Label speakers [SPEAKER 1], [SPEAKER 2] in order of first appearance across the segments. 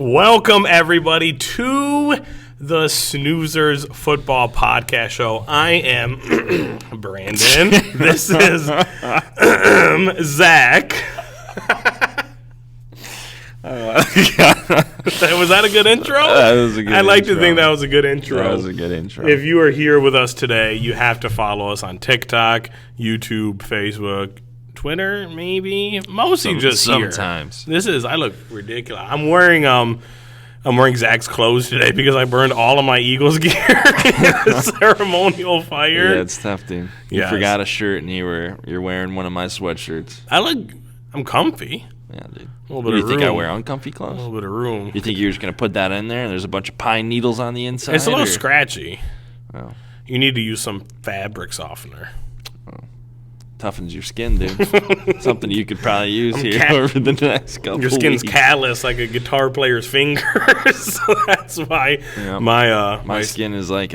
[SPEAKER 1] Welcome, everybody, to the Snoozers Football Podcast Show. I am Brandon. This is Zach. Was that a good intro?
[SPEAKER 2] That was a good intro.
[SPEAKER 1] I like to think that was a good intro.
[SPEAKER 2] That was a good intro.
[SPEAKER 1] If you are here with us today, you have to follow us on TikTok, YouTube, Facebook, Twitter, maybe. Mostly just
[SPEAKER 2] sometimes.
[SPEAKER 1] Here. I look ridiculous. I'm wearing Zach's clothes today because I burned all of my Eagles gear in the ceremonial fire.
[SPEAKER 2] Yeah, it's tough, dude. You forgot a shirt and you're wearing one of my sweatshirts.
[SPEAKER 1] I'm comfy.
[SPEAKER 2] Yeah, dude.
[SPEAKER 1] A little bit
[SPEAKER 2] You
[SPEAKER 1] of
[SPEAKER 2] think
[SPEAKER 1] room.
[SPEAKER 2] I wear uncomfy clothes?
[SPEAKER 1] A little bit of room.
[SPEAKER 2] You think you're just gonna put that in there and there's a bunch of pine needles on the inside?
[SPEAKER 1] It's a little scratchy.
[SPEAKER 2] Oh.
[SPEAKER 1] You need to use some fabric softener.
[SPEAKER 2] Toughens your skin, dude. Something you could probably use over the next couple
[SPEAKER 1] Your skin's
[SPEAKER 2] weeks.
[SPEAKER 1] callous like a guitar player's fingers, so that's why
[SPEAKER 2] my skin is like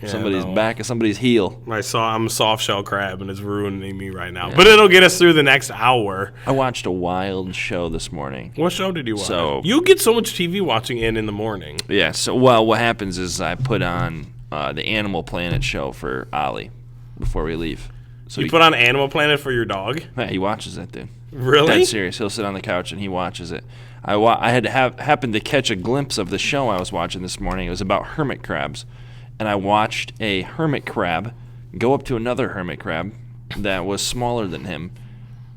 [SPEAKER 2] somebody's back of somebody's heel.
[SPEAKER 1] I'm a soft shell crab, and it's ruining me right now. Yeah. But it'll get us through the next hour.
[SPEAKER 2] I watched a wild show this morning.
[SPEAKER 1] What show did you watch? You get so much TV watching in the morning.
[SPEAKER 2] Yeah, so what happens is I put on the Animal Planet show for Ollie before we leave. So
[SPEAKER 1] you put on Animal Planet for your dog?
[SPEAKER 2] Yeah, he watches that, dude.
[SPEAKER 1] Really?
[SPEAKER 2] Dead serious. He'll sit on the couch and he watches it. I had happened to catch a glimpse of the show I was watching this morning. It was about hermit crabs. And I watched a hermit crab go up to another hermit crab that was smaller than him,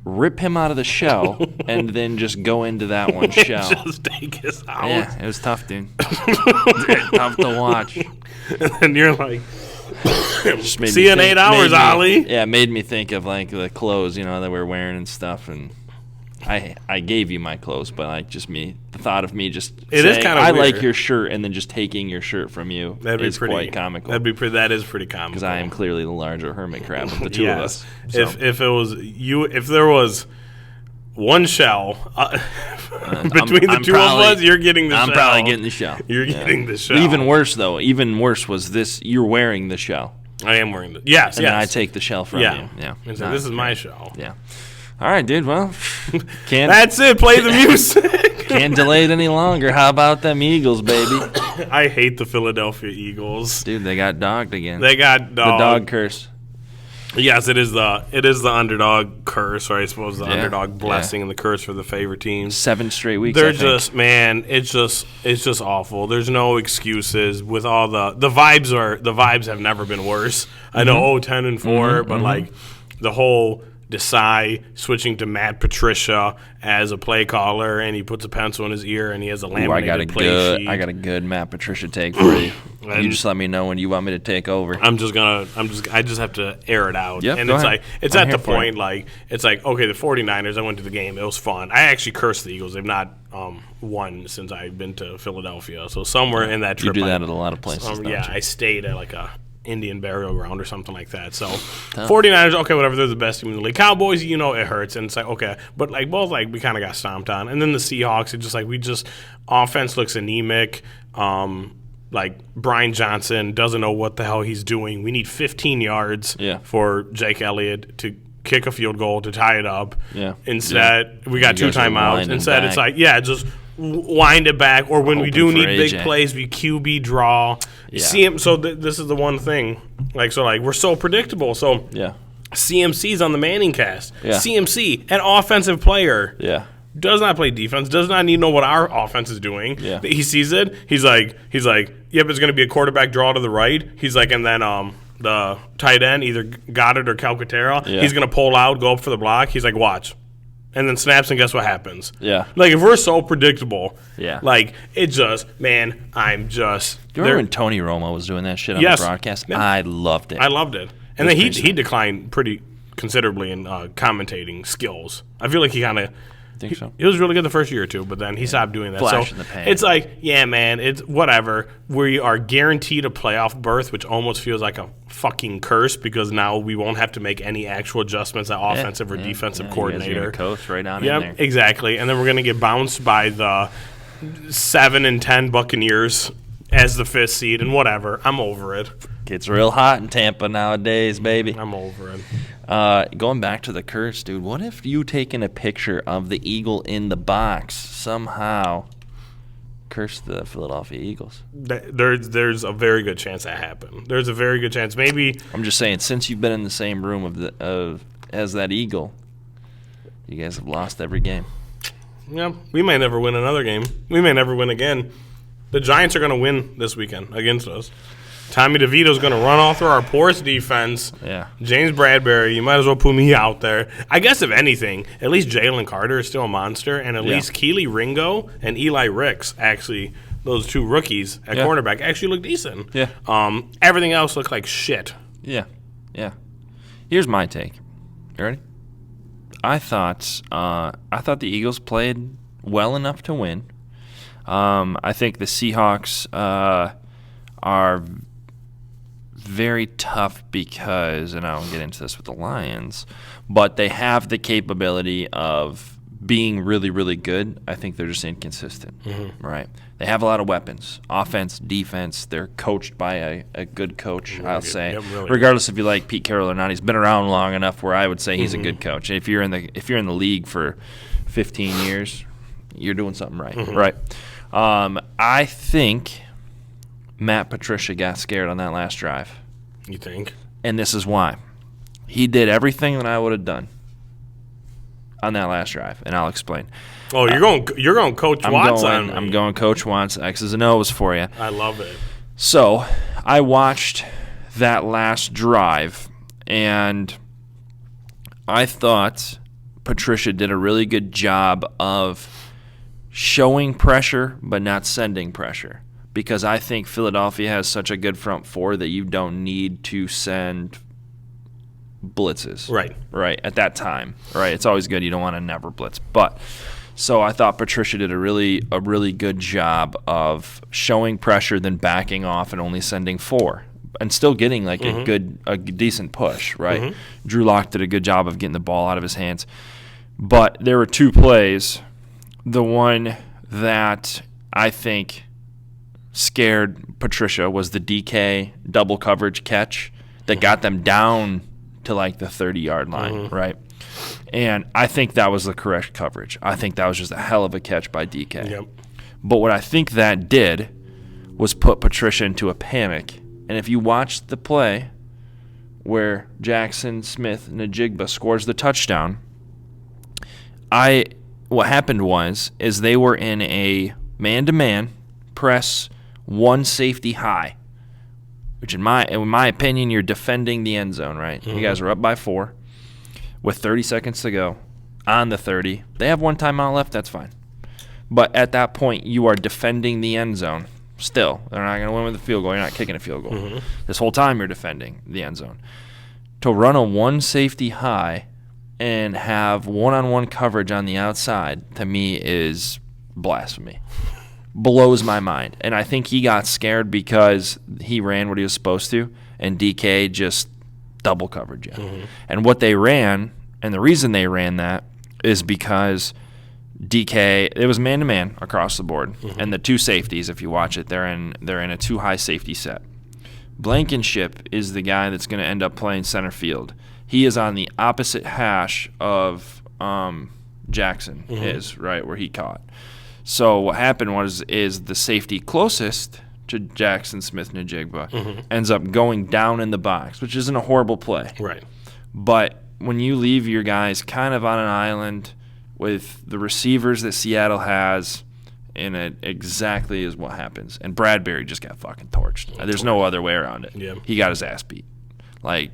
[SPEAKER 2] rip him out of the shell, and then just go into that one shell.
[SPEAKER 1] Just take his out.
[SPEAKER 2] Yeah, it was tough, dude. Tough to watch.
[SPEAKER 1] And you're like...
[SPEAKER 2] See
[SPEAKER 1] you in 8 hours, Ollie.
[SPEAKER 2] Yeah, it made me think of like the clothes, that we're wearing and stuff. And I gave you my clothes, but the thought of me just saying,
[SPEAKER 1] is kind of
[SPEAKER 2] I
[SPEAKER 1] weird.
[SPEAKER 2] like your shirt, and then just taking your shirt from you is quite comical.
[SPEAKER 1] That is pretty comical.
[SPEAKER 2] Because I am clearly the larger hermit crab of the two of us.
[SPEAKER 1] So. If there was one shell between the two of us, you're getting the shell.
[SPEAKER 2] I'm probably getting the shell.
[SPEAKER 1] You're getting the shell.
[SPEAKER 2] Even worse was this. You're wearing the shell.
[SPEAKER 1] I am wearing the yes.
[SPEAKER 2] And then I take the shell from you. Yeah.
[SPEAKER 1] So this is my shell.
[SPEAKER 2] Yeah. All right, dude. Well,
[SPEAKER 1] that's it. Play the music.
[SPEAKER 2] Can't delay it any longer. How about them Eagles, baby?
[SPEAKER 1] I hate the Philadelphia Eagles.
[SPEAKER 2] Dude, they got dogged again.
[SPEAKER 1] They got dogged.
[SPEAKER 2] The dog curse.
[SPEAKER 1] Yes, it is the underdog curse, or I suppose the underdog blessing and the curse for the favorite teams.
[SPEAKER 2] 7 straight weeks.
[SPEAKER 1] They're just, man, it's just awful. There's no excuses with all the vibes have never been worse. I know 10-4, but like the whole Desai switching to Matt Patricia as a play caller, and he puts a pencil in his ear, and he has a laminated play sheet.
[SPEAKER 2] I got a good Matt Patricia take for you. You just let me know when you want me to take over.
[SPEAKER 1] I just have to air it out.
[SPEAKER 2] Yep,
[SPEAKER 1] and
[SPEAKER 2] go
[SPEAKER 1] it's
[SPEAKER 2] ahead.
[SPEAKER 1] like it's at the point like it's like, okay, the 49ers, I went to the game. It was fun. I actually cursed the Eagles. They've not won since I've been to Philadelphia. So somewhere in that trip,
[SPEAKER 2] you do that at a lot of places.
[SPEAKER 1] I stayed at like a Indian burial ground or something like that. So 49ers, okay, whatever, they're the best team in the league. Cowboys, it hurts, and it's like, okay, but like both, like we kind of got stomped on. And then the Seahawks, it's just like offense looks anemic. Like Brian Johnson doesn't know what the hell he's doing. We need 15 yards for Jake Elliott to kick a field goal to tie it up.
[SPEAKER 2] Yeah.
[SPEAKER 1] Instead, we got 2 timeouts. Instead, it's like, just wind it back, or when we do need big plays, we QB draw. You see him. So this is the one thing. We're so predictable. So CMC's on the Manning cast. Yeah. CMC, an offensive player.
[SPEAKER 2] Yeah.
[SPEAKER 1] Does not play defense. Does not need to know what our offense is doing.
[SPEAKER 2] Yeah.
[SPEAKER 1] He sees it. He's like, yep, it's going to be a quarterback draw to the right. He's like, and then the tight end, either Goddard or Calcaterra, he's going to pull out, go up for the block. He's like, watch. And then snaps, and guess what happens?
[SPEAKER 2] Yeah.
[SPEAKER 1] Like, if we're so predictable,
[SPEAKER 2] you remember when Tony Romo was doing that shit on the broadcast? Yeah. I loved it.
[SPEAKER 1] I loved it. And then he declined pretty considerably in commentating skills. I feel like he kind of...
[SPEAKER 2] Think so.
[SPEAKER 1] He was really good the first year or two, but then he stopped doing that.
[SPEAKER 2] Flash in the pan.
[SPEAKER 1] It's like, yeah, man, it's whatever. We are guaranteed a playoff berth, which almost feels like a fucking curse because now we won't have to make any actual adjustments at offensive or defensive coordinator.
[SPEAKER 2] You guys are gonna coach right on in there.
[SPEAKER 1] Exactly. And then we're going to get bounced by the 7-10 Buccaneers as the 5th seed and whatever. I'm over it.
[SPEAKER 2] Gets real hot in Tampa nowadays, baby.
[SPEAKER 1] I'm over it.
[SPEAKER 2] Going back to the curse, dude, what if you taking a picture of the eagle in the box somehow curse the Philadelphia Eagles.
[SPEAKER 1] There's a very good chance that happened. There's a very good chance. Maybe
[SPEAKER 2] I'm just saying, since you've been in the same room as that Eagle, you guys have lost every game.
[SPEAKER 1] Yeah, we may never win another game. We may never win again. The Giants are going to win this weekend against us. Tommy Devito is going to run all through our porous defense.
[SPEAKER 2] Yeah.
[SPEAKER 1] James Bradbury, you might as well put me out there. I guess if anything, at least Jalen Carter is still a monster, and at least Keely Ringo and Eli Ricks, actually, those two rookies at cornerback, actually look decent.
[SPEAKER 2] Yeah.
[SPEAKER 1] Everything else looked like shit.
[SPEAKER 2] Yeah. Here's my take. You ready? I thought the Eagles played well enough to win. I think the Seahawks are very tough because, and I'll get into this with the Lions, but they have the capability of being really, really good. I think they're just inconsistent, right? They have a lot of weapons, offense, defense. They're coached by a good coach, I'll say. Yep, really. Regardless if you like Pete Carroll or not, he's been around long enough where I would say he's a good coach. If you're in the league for 15 years, you're doing something right, right? I think Matt Patricia got scared on that last drive.
[SPEAKER 1] You think?
[SPEAKER 2] And this is why. He did everything that I would have done on that last drive, and I'll explain.
[SPEAKER 1] Oh, you're going Coach Watts on me.
[SPEAKER 2] I'm going Coach Watts, X's and O's for you.
[SPEAKER 1] I love it.
[SPEAKER 2] So I watched that last drive, and I thought Patricia did a really good job of showing pressure but not sending pressure, because I think Philadelphia has such a good front four that you don't need to send blitzes. Right, at that time. Right, it's always good. You don't want to never blitz. But so I thought Patricia did a really good job of showing pressure, then backing off and only sending 4. And still getting like a decent push, right? Drew Lock did a good job of getting the ball out of his hands. But there were 2 plays. The one that I think scared Patricia was the DK double coverage catch that got them down to like the 30-yard line, right? And I think that was the correct coverage. I think that was just a hell of a catch by DK.
[SPEAKER 1] Yep.
[SPEAKER 2] But what I think that did was put Patricia into a panic. And if you watch the play where Jackson Smith-Njigba scores the touchdown, what happened is they were in a man-to-man press, one safety high, which in my opinion, you're defending the end zone, right? You guys are up by 4 with 30 seconds to go on the 30. They have 1 timeout left, that's fine. But at that point, you are defending the end zone. Still, they're not going to win with a field goal. You're not kicking a field goal. This whole time you're defending the end zone. To run a one safety high and have one-on-one coverage on the outside, to me, is blasphemy. Blows my mind. And I think he got scared because he ran what he was supposed to, and DK just double covered you. And what they ran, and the reason they ran that, is because DK, it was man-to-man across the board. And the 2 safeties, if you watch it, they're in a 2-high safety set. Blankenship is the guy that's going to end up playing center field. He is on the opposite hash of Jackson is, right, where he caught. So what happened is the safety closest to Jackson Smith-Njigba ends up going down in the box, which isn't a horrible play.
[SPEAKER 1] Right.
[SPEAKER 2] But when you leave your guys kind of on an island with the receivers that Seattle has, and it exactly is what happens. And Bradbury just got fucking torched. There's no other way around it.
[SPEAKER 1] Yeah.
[SPEAKER 2] He got his ass beat. Like,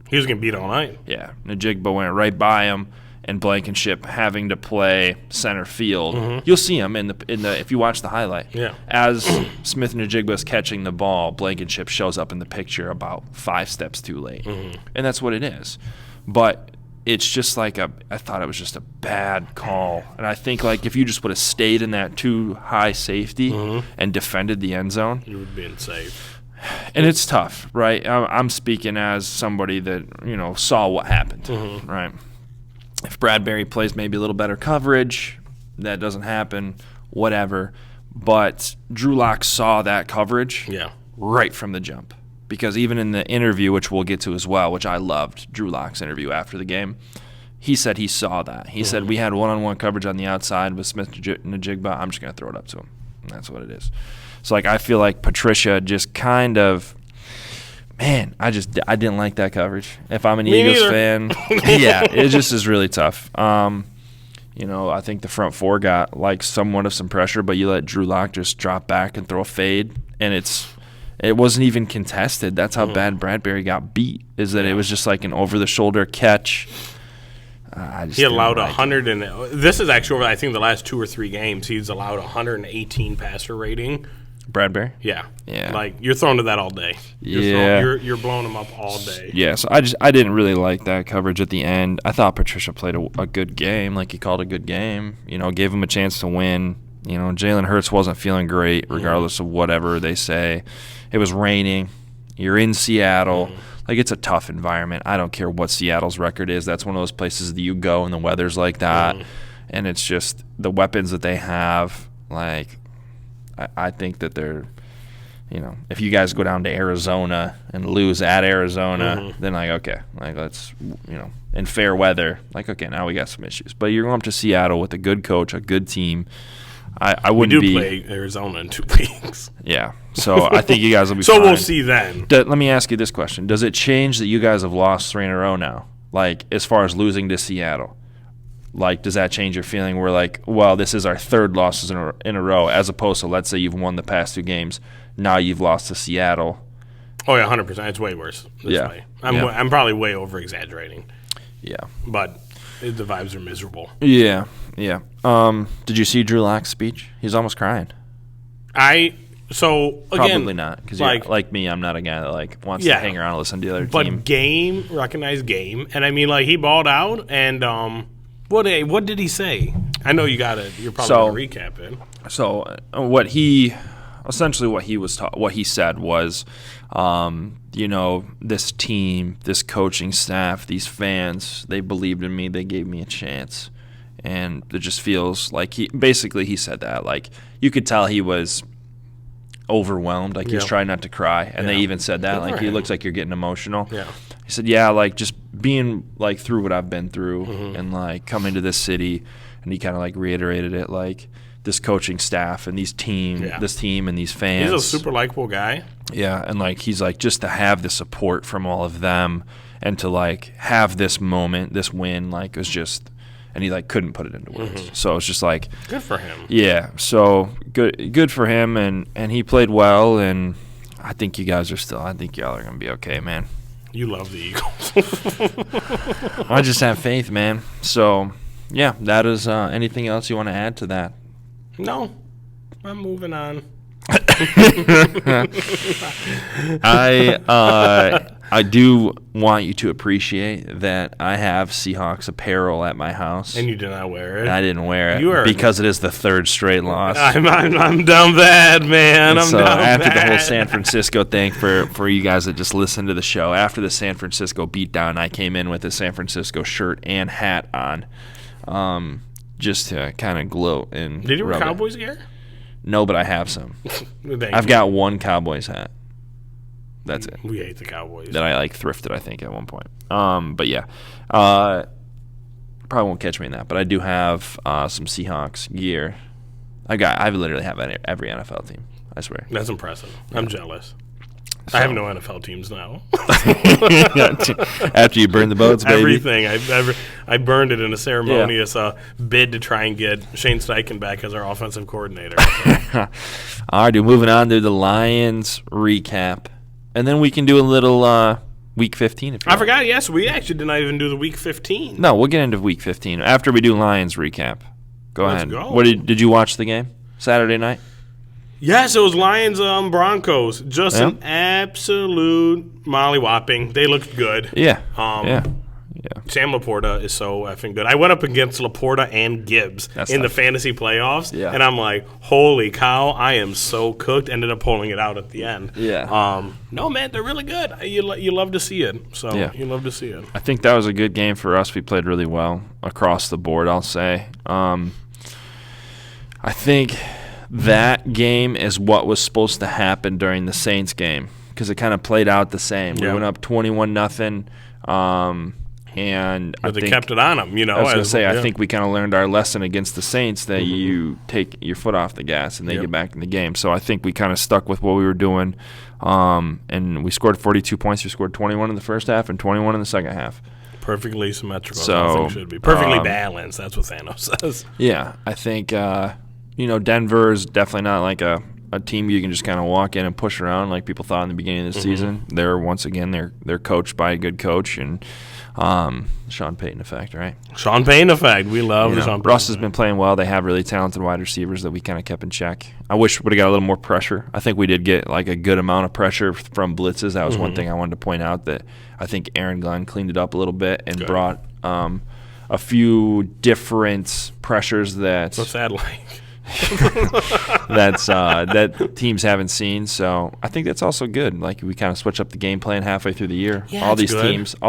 [SPEAKER 1] he was getting beat all night.
[SPEAKER 2] Yeah. Njigba went right by him, and Blankenship having to play center field. You'll see him in the if you watch the highlight.
[SPEAKER 1] Yeah.
[SPEAKER 2] As Smith-Njigba is catching the ball, Blankenship shows up in the picture about 5 steps too late. And that's what it is. But it's just like I thought it was just a bad call. And I think like if you just would have stayed in that 2-high safety and defended the end zone,
[SPEAKER 1] you would have been safe.
[SPEAKER 2] And it's tough, right? I'm speaking as somebody that, saw what happened, right? If Bradbury plays maybe a little better coverage, that doesn't happen, whatever. But Drew Lock saw that coverage right from the jump. Because even in the interview, which we'll get to as well, which I loved, Drew Lock's interview after the game, he said he saw that. He said, we had one-on-one coverage on the outside with Smith-Njigba. I'm just going to throw it up to him. That's what it is. So, like, I feel like Patricia just kind of, man, I didn't like that coverage. If I'm an Eagles fan, yeah, it just is really tough. I think the front four got, like, somewhat of some pressure, but you let Drew Lock just drop back and throw a fade, and it wasn't even contested. That's how bad Bradbury got beat, is that it was just like an over-the-shoulder catch.
[SPEAKER 1] He allowed 100, and this is actually over, I think, the last 2 or 3 games. He's allowed 118 passer rating.
[SPEAKER 2] Bradbury?
[SPEAKER 1] Yeah.
[SPEAKER 2] Yeah.
[SPEAKER 1] Like, you're throwing to that all day. You're blowing him up all day.
[SPEAKER 2] Yeah, so I didn't really like that coverage at the end. I thought Patricia played a good game, like he called a good game. Gave him a chance to win. Jalen Hurts wasn't feeling great, regardless of whatever they say. It was raining. You're in Seattle. Like, it's a tough environment. I don't care what Seattle's record is. That's one of those places that you go and the weather's like that. And it's just the weapons that they have. Like, I think that they're, if you guys go down to Arizona and lose at Arizona, then, like, okay, like, let's, in fair weather, like, okay, now we got some issues. But you're going up to Seattle with a good coach, a good team. I wouldn't be.
[SPEAKER 1] We do play Arizona in 2 weeks.
[SPEAKER 2] Yeah. So I think you guys will be
[SPEAKER 1] so
[SPEAKER 2] fine.
[SPEAKER 1] We'll see then.
[SPEAKER 2] Let me ask you this question. Does it change that you guys have lost 3 in a row now? Like, as far as losing to Seattle? Like, does that change your feeling? We're like, well, this is our 3rd losses in a row, as opposed to, let's say you've won the past 2 games. Now you've lost to Seattle.
[SPEAKER 1] Oh, yeah, 100%. It's way worse this way. I'm probably way over-exaggerating.
[SPEAKER 2] Yeah.
[SPEAKER 1] But the vibes are miserable.
[SPEAKER 2] Yeah. Did you see Drew Lock's speech? He's almost crying. Probably not, because like me, I'm not a guy that wants to hang around and listen to the other team.
[SPEAKER 1] But recognized game, and I mean, he balled out, and what did he say? I know you got it. You're probably going to recap it.
[SPEAKER 2] So what he said was, this team, this coaching staff, these fans, they believed in me. They gave me a chance. And it just feels like he said that. Like, you could tell he was overwhelmed. Like, he was trying not to cry. And they even said that. Like, he looks like you're getting emotional.
[SPEAKER 1] Yeah.
[SPEAKER 2] He said, yeah, like, just being, like, through what I've been through and, like, coming to this city. And he kind of, like, reiterated it, like, this coaching staff and this team and these fans.
[SPEAKER 1] He's a super likable guy.
[SPEAKER 2] Yeah, and, like, he's like, just to have the support from all of them and to, like, have this moment, this win, like, it was just – and he, like, couldn't put it into words. So it's just like –
[SPEAKER 1] good for him.
[SPEAKER 2] Yeah, so good for him, and he played well, and I think you guys are still – I think y'all are going to be okay, man.
[SPEAKER 1] You love the Eagles.
[SPEAKER 2] I just have faith, man. So, yeah, that is anything else you want to add to that?
[SPEAKER 1] No. I'm moving on.
[SPEAKER 2] I do want you to appreciate that I have Seahawks apparel at my house.
[SPEAKER 1] And you did not wear it.
[SPEAKER 2] I didn't wear it because it is the 3rd straight loss.
[SPEAKER 1] I'm down bad, man.
[SPEAKER 2] After the whole San Francisco thing, for you guys that just listened to the show, after the San Francisco beatdown, I came in with a San Francisco shirt and hat on, just to kind of gloat and.
[SPEAKER 1] Did you wear Cowboys gear?
[SPEAKER 2] No, but I have some. I've got one Cowboys hat. That's it.
[SPEAKER 1] We hate the Cowboys.
[SPEAKER 2] That I thrifted, I think, at one point. But yeah, probably won't catch me in that. But I do have some Seahawks gear. I literally have every NFL team. I swear.
[SPEAKER 1] That's impressive. Yeah. I'm jealous. So. I have no NFL teams now.
[SPEAKER 2] After you burn the boats, baby.
[SPEAKER 1] Everything. I burned it in a ceremonious bid to try and get Shane Steichen back as our offensive coordinator. So.
[SPEAKER 2] All right, dude. Moving on to the Lions recap. And then we can do a little Week 15 if you want.
[SPEAKER 1] I forgot, yes. We actually did not even do the Week 15.
[SPEAKER 2] No, we'll get into Week 15 after we do Lions recap. Let's go.
[SPEAKER 1] What
[SPEAKER 2] did you watch the game Saturday night?
[SPEAKER 1] Yes, it was Lions Broncos. Just an absolute molly-whopping. They looked good.
[SPEAKER 2] Yeah.
[SPEAKER 1] Sam Laporta is so effing good. I went up against Laporta and Gibbs in the fantasy playoffs, and I'm like, holy cow, I am so cooked. Ended up pulling it out at the end.
[SPEAKER 2] Yeah.
[SPEAKER 1] No, man, they're really good. You love to see it. So you love to see it.
[SPEAKER 2] I think that was a good game for us. We played really well across the board, I'll say. I think that game is what was supposed to happen during the Saints game because it kind of played out the same. We went up 21-0. And
[SPEAKER 1] But they kept it on them, you know.
[SPEAKER 2] I was going to say, I think we kind of learned our lesson against the Saints that you take your foot off the gas and they get back in the game. So I think we kind of stuck with what we were doing. And we scored 42 points. We scored 21 in the first half and 21 in the second half.
[SPEAKER 1] Perfectly symmetrical.
[SPEAKER 2] So,
[SPEAKER 1] Should be perfectly balanced. That's what Thanos says.
[SPEAKER 2] Yeah, I think Denver is definitely not like a team you can just kind of walk in and push around like people thought in the beginning of the season. They're once again they're coached by a good coach and Sean Payton effect, right?
[SPEAKER 1] Sean Payton effect. We love the Sean Payton
[SPEAKER 2] Russ has been playing well. They have really talented wide receivers that we kind of kept in check. I wish we would have got a little more pressure. I think we did get like a good amount of pressure from blitzes. That was one thing I wanted to point out, that I think Aaron Glenn cleaned it up a little bit and brought a few different pressures that
[SPEAKER 1] What's that like?
[SPEAKER 2] that teams haven't seen. So I think that's also good. Like we kind of switch up the game plan halfway through the year.
[SPEAKER 1] Yeah,
[SPEAKER 2] all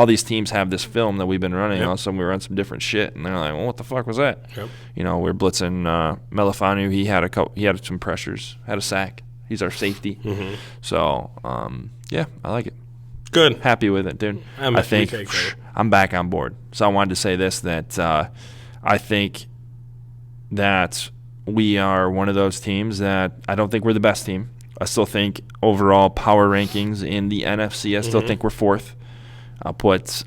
[SPEAKER 2] these teams have this film that we've been running. All of a sudden we run some different shit, and they're like, "Well, what the fuck was that?"
[SPEAKER 1] Yep.
[SPEAKER 2] We're blitzing Melifanu. He had some pressures, had a sack. He's our safety. So I like it.
[SPEAKER 1] Good.
[SPEAKER 2] Happy with it, dude. I think I'm back on board. So I wanted to say this, that I think that we are one of those teams that I don't think we're the best team. I still think overall power rankings in the NFC, I still think we're fourth. I'll put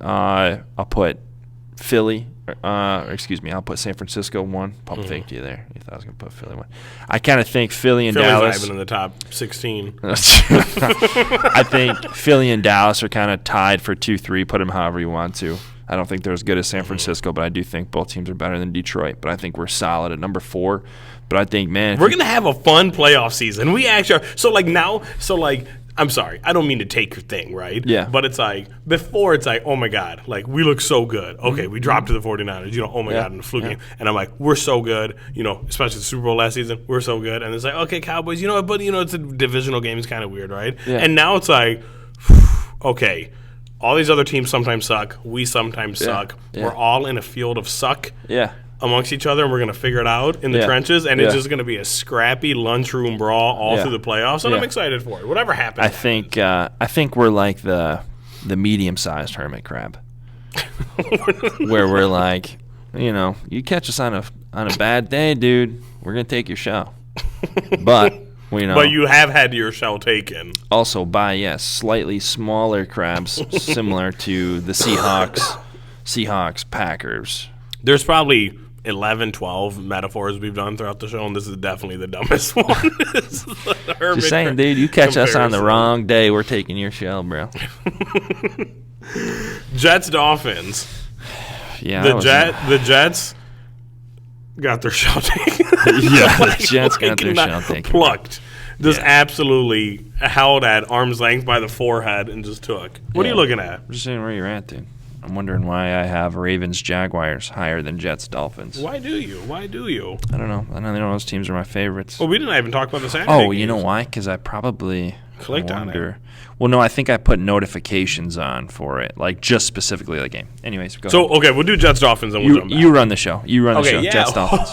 [SPEAKER 2] Philly, I'll put San Francisco 1. Pump faked you there. You thought I was going to put Philly 1. I kind of think Philly and Dallas.
[SPEAKER 1] Philly's not even in the top 16.
[SPEAKER 2] I think Philly and Dallas are kind of tied for 2-3. Put them however you want to. I don't think they're as good as San Francisco, but I do think both teams are better than Detroit. But I think we're solid at number 4. But I think, man,
[SPEAKER 1] we're going to have a fun playoff season. We actually are. I'm sorry. I don't mean to take your thing, right?
[SPEAKER 2] Yeah.
[SPEAKER 1] But it's like, before it's like, oh my God, like we look so good. Okay, we dropped to the 49ers, oh my God, in the flu game. And I'm like, we're so good, especially the Super Bowl last season, we're so good. And it's like, okay, Cowboys, but it's a divisional game, it's kind of weird, right?
[SPEAKER 2] Yeah.
[SPEAKER 1] And now it's like, okay, all these other teams sometimes suck. We sometimes suck.
[SPEAKER 2] Yeah.
[SPEAKER 1] We're all in a field of suck.
[SPEAKER 2] Yeah.
[SPEAKER 1] Amongst each other, and we're going to figure it out in the trenches, and it's just going to be a scrappy lunchroom brawl all through the playoffs, and I'm excited for it. Whatever happens,
[SPEAKER 2] I think we're like the medium-sized hermit crab, where we're like, you catch us on a bad day, dude, we're going to take your shell, but
[SPEAKER 1] But you have had your shell taken.
[SPEAKER 2] Also by slightly smaller crabs, similar to the Seahawks, Packers.
[SPEAKER 1] There's probably 11, 12 metaphors we've done throughout the show, and this is definitely the dumbest one.
[SPEAKER 2] Just saying, dude, you catch us on the wrong day, we're taking your shell, bro.
[SPEAKER 1] Jets, Dolphins.
[SPEAKER 2] Yeah,
[SPEAKER 1] the Jets got their shell taken.
[SPEAKER 2] The Jets got their shell taken.
[SPEAKER 1] Plucked. Just absolutely held at arm's length by the forehead and just took. What are you looking at?
[SPEAKER 2] I'm just saying where you're at, dude. I'm wondering why I have Ravens, Jaguars higher than Jets, Dolphins.
[SPEAKER 1] Why do you?
[SPEAKER 2] I don't know. I know those teams are my favorites.
[SPEAKER 1] Well, we didn't even talk about the Saturday games.
[SPEAKER 2] You know why? Because I probably
[SPEAKER 1] clicked on it.
[SPEAKER 2] Well, no, I think I put notifications on for it, like just specifically the game. Anyways, go ahead.
[SPEAKER 1] Okay, we'll do Jets, Dolphins, and we'll jump back.
[SPEAKER 2] You run the show. Yeah. Jets, Dolphins.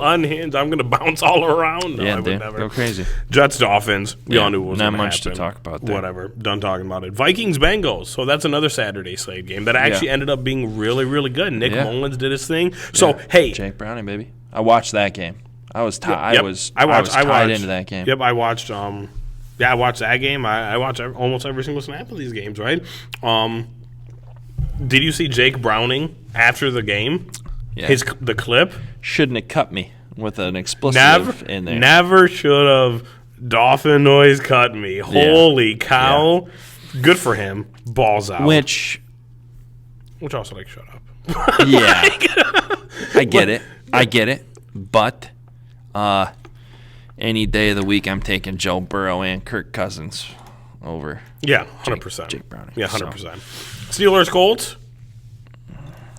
[SPEAKER 1] Unhinged. I'm going to bounce all around. No,
[SPEAKER 2] yeah, dude. Go crazy.
[SPEAKER 1] Jets, Dolphins. We all knew what was going to happen.
[SPEAKER 2] Not much to talk about there.
[SPEAKER 1] Whatever. Done talking about it. Vikings, Bengals. So that's another Saturday slate game that actually ended up being really, really good. Nick Mullins did his thing. So, hey.
[SPEAKER 2] Jake Browning, baby. I watched that game. I was tied into that game.
[SPEAKER 1] Yep, I watched I watched that game. I watched almost every single snap of these games, right? Did you see Jake Browning after the game?
[SPEAKER 2] Yeah.
[SPEAKER 1] The clip?
[SPEAKER 2] Shouldn't have cut me with an explosive in there.
[SPEAKER 1] Never should have. Dolphin noise cut me. Holy cow. Yeah. Good for him. Balls out.
[SPEAKER 2] Which
[SPEAKER 1] also, shut up.
[SPEAKER 2] Yeah. I get it. But any day of the week, I'm taking Joe Burrow and Kirk Cousins over.
[SPEAKER 1] Yeah, 100%.
[SPEAKER 2] Jake Browning.
[SPEAKER 1] Yeah, 100%. So. Steelers, Colts.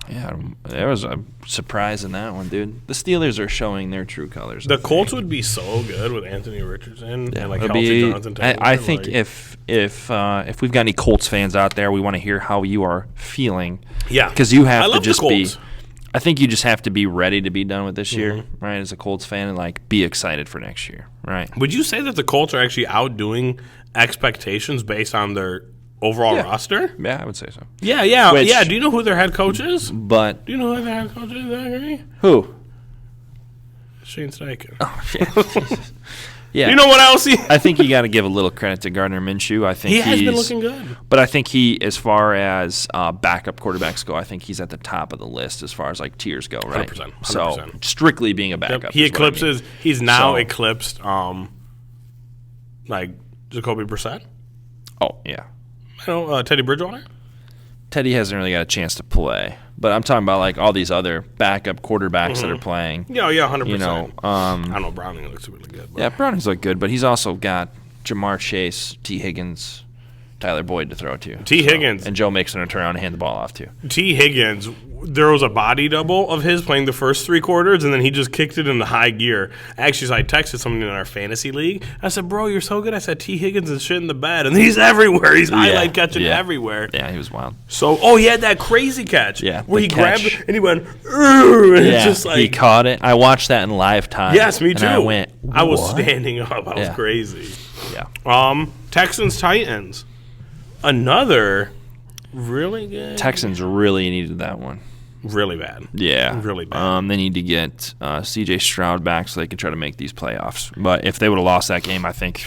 [SPEAKER 2] Yeah, there was a surprise in that one, dude. The Steelers are showing their true colors.
[SPEAKER 1] The Colts would be so good with Anthony Richardson and Kelsey Johnson.
[SPEAKER 2] I think if we've got any Colts fans out there, we want to hear how you are feeling.
[SPEAKER 1] Yeah,
[SPEAKER 2] because you have to just be. I think you just have to be ready to be done with this year, right? As a Colts fan, and be excited for next year, right?
[SPEAKER 1] Would you say that the Colts are actually outdoing expectations based on their overall roster?
[SPEAKER 2] Yeah, I would say so.
[SPEAKER 1] Yeah. Yeah. Do you know who their head coach is?
[SPEAKER 2] But
[SPEAKER 1] do you know who their head coach is, Zachary?
[SPEAKER 2] Who?
[SPEAKER 1] Shane Steichen.
[SPEAKER 2] Oh, shit. Yeah.
[SPEAKER 1] You know what else?
[SPEAKER 2] I think you got to give a little credit to Gardner Minshew. I think
[SPEAKER 1] he has been looking good.
[SPEAKER 2] But I think he, as far as backup quarterbacks go, I think he's at the top of the list as far as like tiers go, right?
[SPEAKER 1] 100%.
[SPEAKER 2] So strictly being a backup.
[SPEAKER 1] He eclipses. He's now eclipsed, like Jacoby Brissett.
[SPEAKER 2] Oh yeah.
[SPEAKER 1] Teddy Bridgewater.
[SPEAKER 2] Teddy hasn't really got a chance to play, but I'm talking about like all these other backup quarterbacks that are playing.
[SPEAKER 1] Yeah, 100%.
[SPEAKER 2] You know,
[SPEAKER 1] I don't know. Browning looks really good. But.
[SPEAKER 2] Yeah, Browning's look good, but he's also got Jamar Chase, T. Higgins, Tyler Boyd to throw to.
[SPEAKER 1] Higgins.
[SPEAKER 2] And Joe Mixon to turn around and hand the ball off to.
[SPEAKER 1] T. Higgins, there was a body double of his playing the first 3 quarters, and then he just kicked it into high gear. Actually, so I texted someone in our fantasy league. I said, bro, you're so good. I said, T. Higgins is shit in the bed, and he's everywhere. He's highlight catching everywhere.
[SPEAKER 2] Yeah, he was wild.
[SPEAKER 1] So, he had that crazy catch.
[SPEAKER 2] Yeah,
[SPEAKER 1] where he grabbed it, and he went, and it's just like.
[SPEAKER 2] He caught it. I watched that in live time.
[SPEAKER 1] Yes, me too.
[SPEAKER 2] And I went, what?
[SPEAKER 1] I was standing up. I was crazy.
[SPEAKER 2] Yeah.
[SPEAKER 1] Texans, Titans. Another really good.
[SPEAKER 2] Texans really needed that one.
[SPEAKER 1] Really bad.
[SPEAKER 2] Yeah.
[SPEAKER 1] Really bad.
[SPEAKER 2] They need to get C.J. Stroud back so they can try to make these playoffs. But if they would have lost that game, I think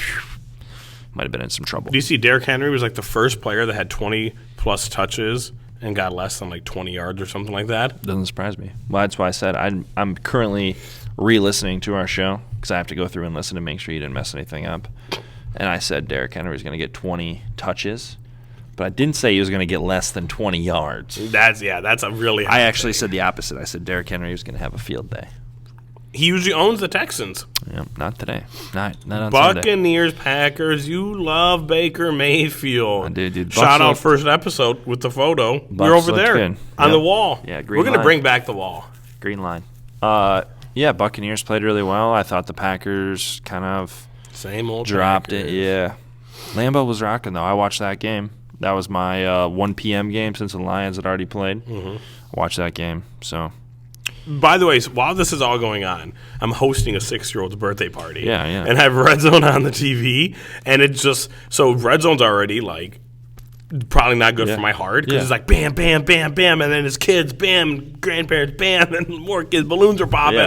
[SPEAKER 2] might have been in some trouble.
[SPEAKER 1] Do you see Derrick Henry was like the first player that had 20-plus touches and got less than like 20 yards or something like that?
[SPEAKER 2] Doesn't surprise me. Well, that's why I said I'm currently re-listening to our show because I have to go through and listen to make sure you didn't mess anything up. And I said Derrick Henry was going to get 20 touches. But I didn't say he was going to get less than 20 yards.
[SPEAKER 1] That's a really high
[SPEAKER 2] I actually said the opposite. I said Derrick Henry was going to have a field day.
[SPEAKER 1] He usually owns the Texans.
[SPEAKER 2] Yeah, not today. Not on
[SPEAKER 1] Buccaneers,
[SPEAKER 2] Sunday.
[SPEAKER 1] Packers, you love Baker Mayfield.
[SPEAKER 2] I do, dude.
[SPEAKER 1] Shout out first episode with the photo. We're over there on the wall.
[SPEAKER 2] Yeah, green
[SPEAKER 1] We're going to
[SPEAKER 2] line.
[SPEAKER 1] bring back the wall.
[SPEAKER 2] Green line. Yeah, Buccaneers played really well. I thought the Packers kind of
[SPEAKER 1] same old
[SPEAKER 2] dropped
[SPEAKER 1] Packers.
[SPEAKER 2] it. Yeah. Lambeau was rocking, though. I watched that game. That was my 1 p.m. game since the Lions had already played. I watched that game. So,
[SPEAKER 1] by the way, while this is all going on, I'm hosting a 6-year-old's birthday party.
[SPEAKER 2] Yeah.
[SPEAKER 1] And I have Red Zone on the TV. And it's just – so Red Zone's already, like, probably not good for my heart because it's like bam, bam, bam, bam. And then his kids, bam, grandparents, bam. And more kids. Balloons are popping.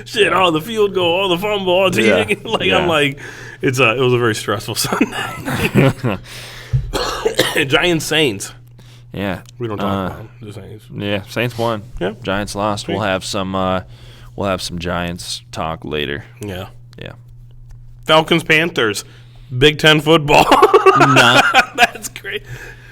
[SPEAKER 1] Shit, the field goal, the fumble. I'm like – it was a very stressful Sunday. Giants Saints.
[SPEAKER 2] Yeah.
[SPEAKER 1] We don't talk about the Saints.
[SPEAKER 2] Yeah, Saints won.
[SPEAKER 1] Yeah.
[SPEAKER 2] Giants lost. We'll have some Giants talk later.
[SPEAKER 1] Yeah.
[SPEAKER 2] Yeah.
[SPEAKER 1] Falcons Panthers. Big Ten football. That's great.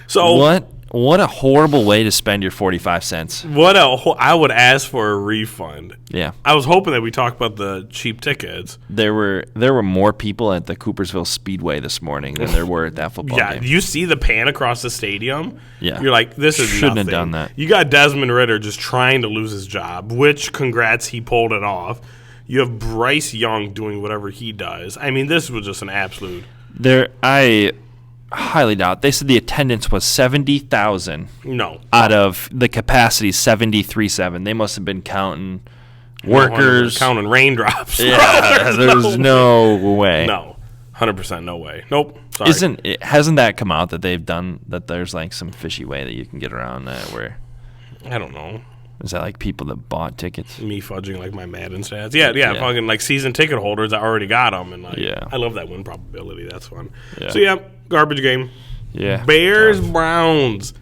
[SPEAKER 1] So
[SPEAKER 2] what a horrible way to spend your 45 cents.
[SPEAKER 1] I would ask for a refund.
[SPEAKER 2] Yeah.
[SPEAKER 1] I was hoping that we talked about the cheap tickets.
[SPEAKER 2] There were more people at the Coopersville Speedway this morning than there were at that football game.
[SPEAKER 1] You see the pan across the stadium?
[SPEAKER 2] Yeah.
[SPEAKER 1] You're like, this is
[SPEAKER 2] Shouldn't
[SPEAKER 1] nothing.
[SPEAKER 2] have done that.
[SPEAKER 1] You got Desmond Ridder just trying to lose his job, which, congrats, he pulled it off. You have Bryce Young doing whatever he does. I mean, this was just an absolute...
[SPEAKER 2] I highly doubt. They said the attendance was 70,000.
[SPEAKER 1] No.
[SPEAKER 2] Out of the capacity 73,700. They must have been counting workers.
[SPEAKER 1] Counting raindrops.
[SPEAKER 2] Yeah, there's no way.
[SPEAKER 1] No. 100% no way. Nope. Sorry.
[SPEAKER 2] Hasn't that come out that they've done that there's like some fishy way that you can get around that where
[SPEAKER 1] I don't know.
[SPEAKER 2] Is that like people that bought tickets?
[SPEAKER 1] Me fudging like my Madden stats. Yeah. Fucking like season ticket holders. I already got them, and I love that win probability. That's fun. Yeah. So garbage game.
[SPEAKER 2] Yeah.
[SPEAKER 1] Bears Browns.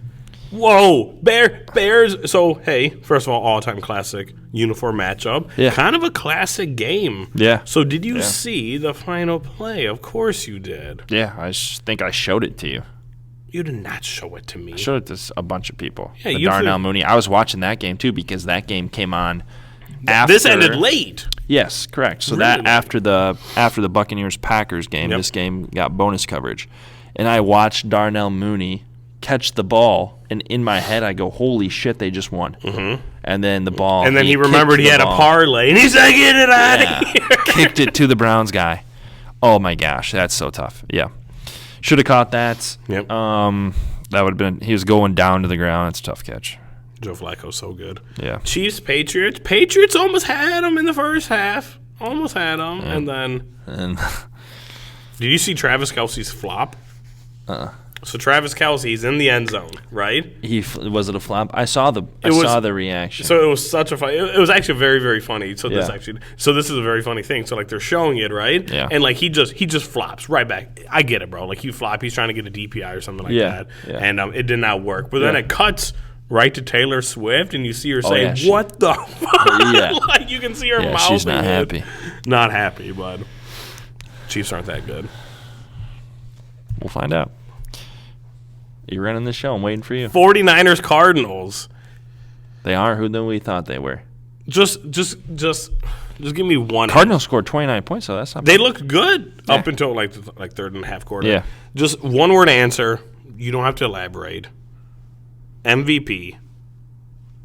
[SPEAKER 1] Whoa, Bears. So hey, first of all time classic uniform matchup.
[SPEAKER 2] Yeah.
[SPEAKER 1] Kind of a classic game.
[SPEAKER 2] Yeah.
[SPEAKER 1] So did you see the final play? Of course you did.
[SPEAKER 2] Yeah, I think I showed it to you.
[SPEAKER 1] You did not show it to me.
[SPEAKER 2] I showed it to a bunch of people.
[SPEAKER 1] Yeah,
[SPEAKER 2] Darnell Mooney. I was watching that game too because that game came on after.
[SPEAKER 1] This ended late.
[SPEAKER 2] Yes, correct. So that after the Buccaneers Packers game, this game got bonus coverage, and I watched Darnell Mooney catch the ball, and in my head I go, "Holy shit, they just won!" Mm-hmm. And then the ball,
[SPEAKER 1] and then he remembered he had a parlay, and he's like, "Get it out of here!"
[SPEAKER 2] Kicked it to the Browns guy. Oh my gosh, that's so tough. Yeah. Should have caught that.
[SPEAKER 1] Yep.
[SPEAKER 2] That would have been. He was going down to the ground. It's a tough catch.
[SPEAKER 1] Joe Flacco's so good.
[SPEAKER 2] Yeah.
[SPEAKER 1] Chiefs, Patriots. Patriots almost had him in the first half. Almost had him, and then. Did you see Travis Kelce's flop? So Travis Kelce's in the end zone, right?
[SPEAKER 2] Was it a flop? I saw the reaction.
[SPEAKER 1] So it was such a fun. It was actually very, very funny. So
[SPEAKER 2] Yeah.
[SPEAKER 1] this is a very funny thing. So like they're showing it, right?
[SPEAKER 2] Yeah.
[SPEAKER 1] And like he just flops right back. I get it, bro. Like you flop. He's trying to get a DPI or something like that,
[SPEAKER 2] Yeah.
[SPEAKER 1] and it did not work. But then
[SPEAKER 2] Yeah.
[SPEAKER 1] it cuts right to Taylor Swift, and you see her say,
[SPEAKER 2] yeah,
[SPEAKER 1] "What the fuck?"
[SPEAKER 2] Yeah.
[SPEAKER 1] Like you can see her mouth.
[SPEAKER 2] She's not happy.
[SPEAKER 1] Not happy, but Chiefs aren't that good.
[SPEAKER 2] We'll find out. You're running the show. I'm waiting for you.
[SPEAKER 1] 49ers Cardinals.
[SPEAKER 2] They are who than we thought they were.
[SPEAKER 1] Just give me one.
[SPEAKER 2] Cardinals scored 29 points, so that's not
[SPEAKER 1] They
[SPEAKER 2] bad.
[SPEAKER 1] looked good
[SPEAKER 2] Yeah.
[SPEAKER 1] up until like third and a half quarter.
[SPEAKER 2] Yeah.
[SPEAKER 1] Just one word answer. You don't have to elaborate. MVP,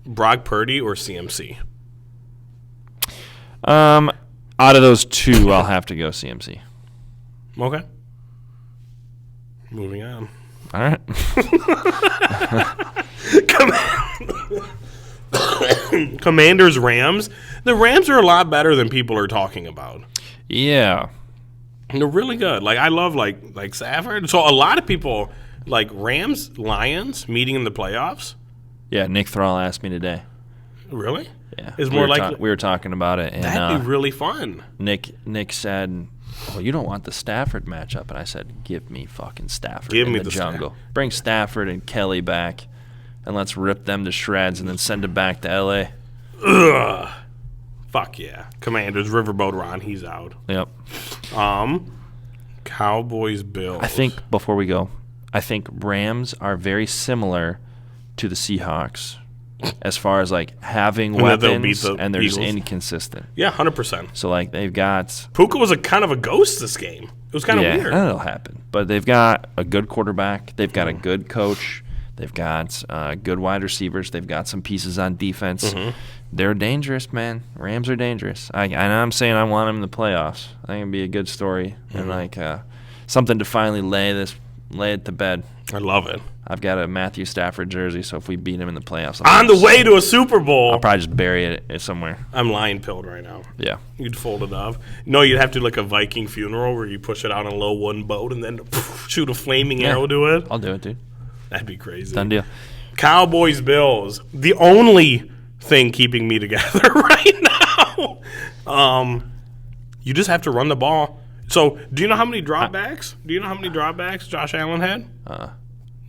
[SPEAKER 1] Brock Purdy or CMC?
[SPEAKER 2] Out of those two, I'll have to go CMC.
[SPEAKER 1] Okay. Moving on.
[SPEAKER 2] All right.
[SPEAKER 1] Commanders Rams. The Rams are a lot better than people are talking about.
[SPEAKER 2] Yeah.
[SPEAKER 1] They're really good. Like I love like Stafford. So a lot of people like Rams Lions meeting in the playoffs.
[SPEAKER 2] Yeah, Nick Thrall asked me today.
[SPEAKER 1] Really?
[SPEAKER 2] Yeah.
[SPEAKER 1] Is more likely.
[SPEAKER 2] We were talking about it, and
[SPEAKER 1] That'd be really fun.
[SPEAKER 2] Nick said, "Well, you don't want the Stafford matchup," and I said, "Give me fucking Stafford
[SPEAKER 1] Give
[SPEAKER 2] in
[SPEAKER 1] me
[SPEAKER 2] the
[SPEAKER 1] the
[SPEAKER 2] jungle. Bring Stafford and Kelly back, and let's rip them to shreds, and then send them back to L.A."
[SPEAKER 1] Ugh. Fuck yeah. Commanders Riverboat Ron. He's out.
[SPEAKER 2] Yep.
[SPEAKER 1] Cowboys Bills.
[SPEAKER 2] I think before we go, I think Rams are very similar to the Seahawks as far as like having
[SPEAKER 1] And that they'll beat
[SPEAKER 2] weapons,
[SPEAKER 1] the
[SPEAKER 2] and they're just
[SPEAKER 1] Eagles.
[SPEAKER 2] inconsistent.
[SPEAKER 1] Yeah, 100%.
[SPEAKER 2] So like they've got
[SPEAKER 1] Puka was a kind of a ghost this game. It was kind of weird.
[SPEAKER 2] that'll happen. But they've got a good quarterback. They've got a good coach. They've got good wide receivers. They've got some pieces on defense.
[SPEAKER 1] Mm-hmm.
[SPEAKER 2] They're dangerous, man. Rams are dangerous. I'm saying I want them in the playoffs. I think it'd be a good story and like something to finally lay it to bed.
[SPEAKER 1] I love it.
[SPEAKER 2] I've got a Matthew Stafford jersey, so if we beat him in the playoffs,
[SPEAKER 1] On the way to a Super Bowl.
[SPEAKER 2] I'll probably just bury it somewhere.
[SPEAKER 1] I'm lion pilled right now.
[SPEAKER 2] Yeah.
[SPEAKER 1] You'd fold it off. No, you'd have to like a Viking funeral where you push it out on a low wooden boat and then shoot a flaming arrow to it.
[SPEAKER 2] I'll do it, dude.
[SPEAKER 1] That'd be crazy.
[SPEAKER 2] Done deal.
[SPEAKER 1] Cowboys Bills. The only thing keeping me together right now. You just have to run the ball. So, do you know how many dropbacks? Josh Allen had?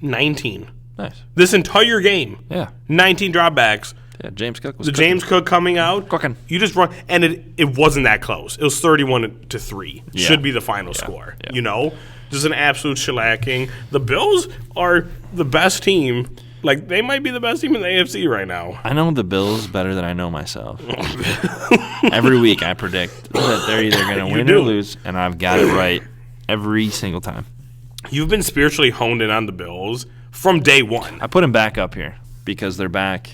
[SPEAKER 1] 19.
[SPEAKER 2] Nice.
[SPEAKER 1] This entire game.
[SPEAKER 2] Yeah.
[SPEAKER 1] 19 dropbacks.
[SPEAKER 2] Yeah, James Cook was
[SPEAKER 1] The
[SPEAKER 2] cooking.
[SPEAKER 1] James Cook coming out.
[SPEAKER 2] Cooking.
[SPEAKER 1] You just run, and it wasn't that close. It was 31-3.
[SPEAKER 2] Yeah.
[SPEAKER 1] Should be the final score.
[SPEAKER 2] Yeah.
[SPEAKER 1] You know, just an absolute shellacking. The Bills are the best team. Like they might be the best team in the AFC right now.
[SPEAKER 2] I know the Bills better than I know myself. Every week I predict that they're either going to win
[SPEAKER 1] do.
[SPEAKER 2] or lose, and I've got it right every single time.
[SPEAKER 1] You've been spiritually honed in on the Bills from day one.
[SPEAKER 2] I put them back up here because they're back.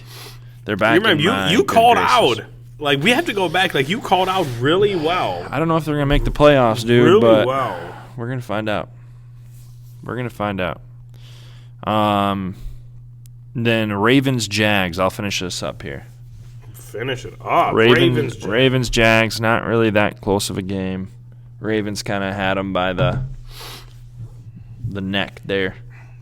[SPEAKER 2] They're back.
[SPEAKER 1] You remember,
[SPEAKER 2] in my
[SPEAKER 1] you
[SPEAKER 2] good
[SPEAKER 1] called
[SPEAKER 2] graces.
[SPEAKER 1] out. Like we have to go back. Like you called out really well.
[SPEAKER 2] I don't know if they're going to make the playoffs, dude,
[SPEAKER 1] Really
[SPEAKER 2] but
[SPEAKER 1] well.
[SPEAKER 2] we're going to find out. Then Ravens-Jags. I'll finish this up here.
[SPEAKER 1] Finish it up.
[SPEAKER 2] Ravens, Jags, not really that close of a game. Ravens kind of had them by the neck there.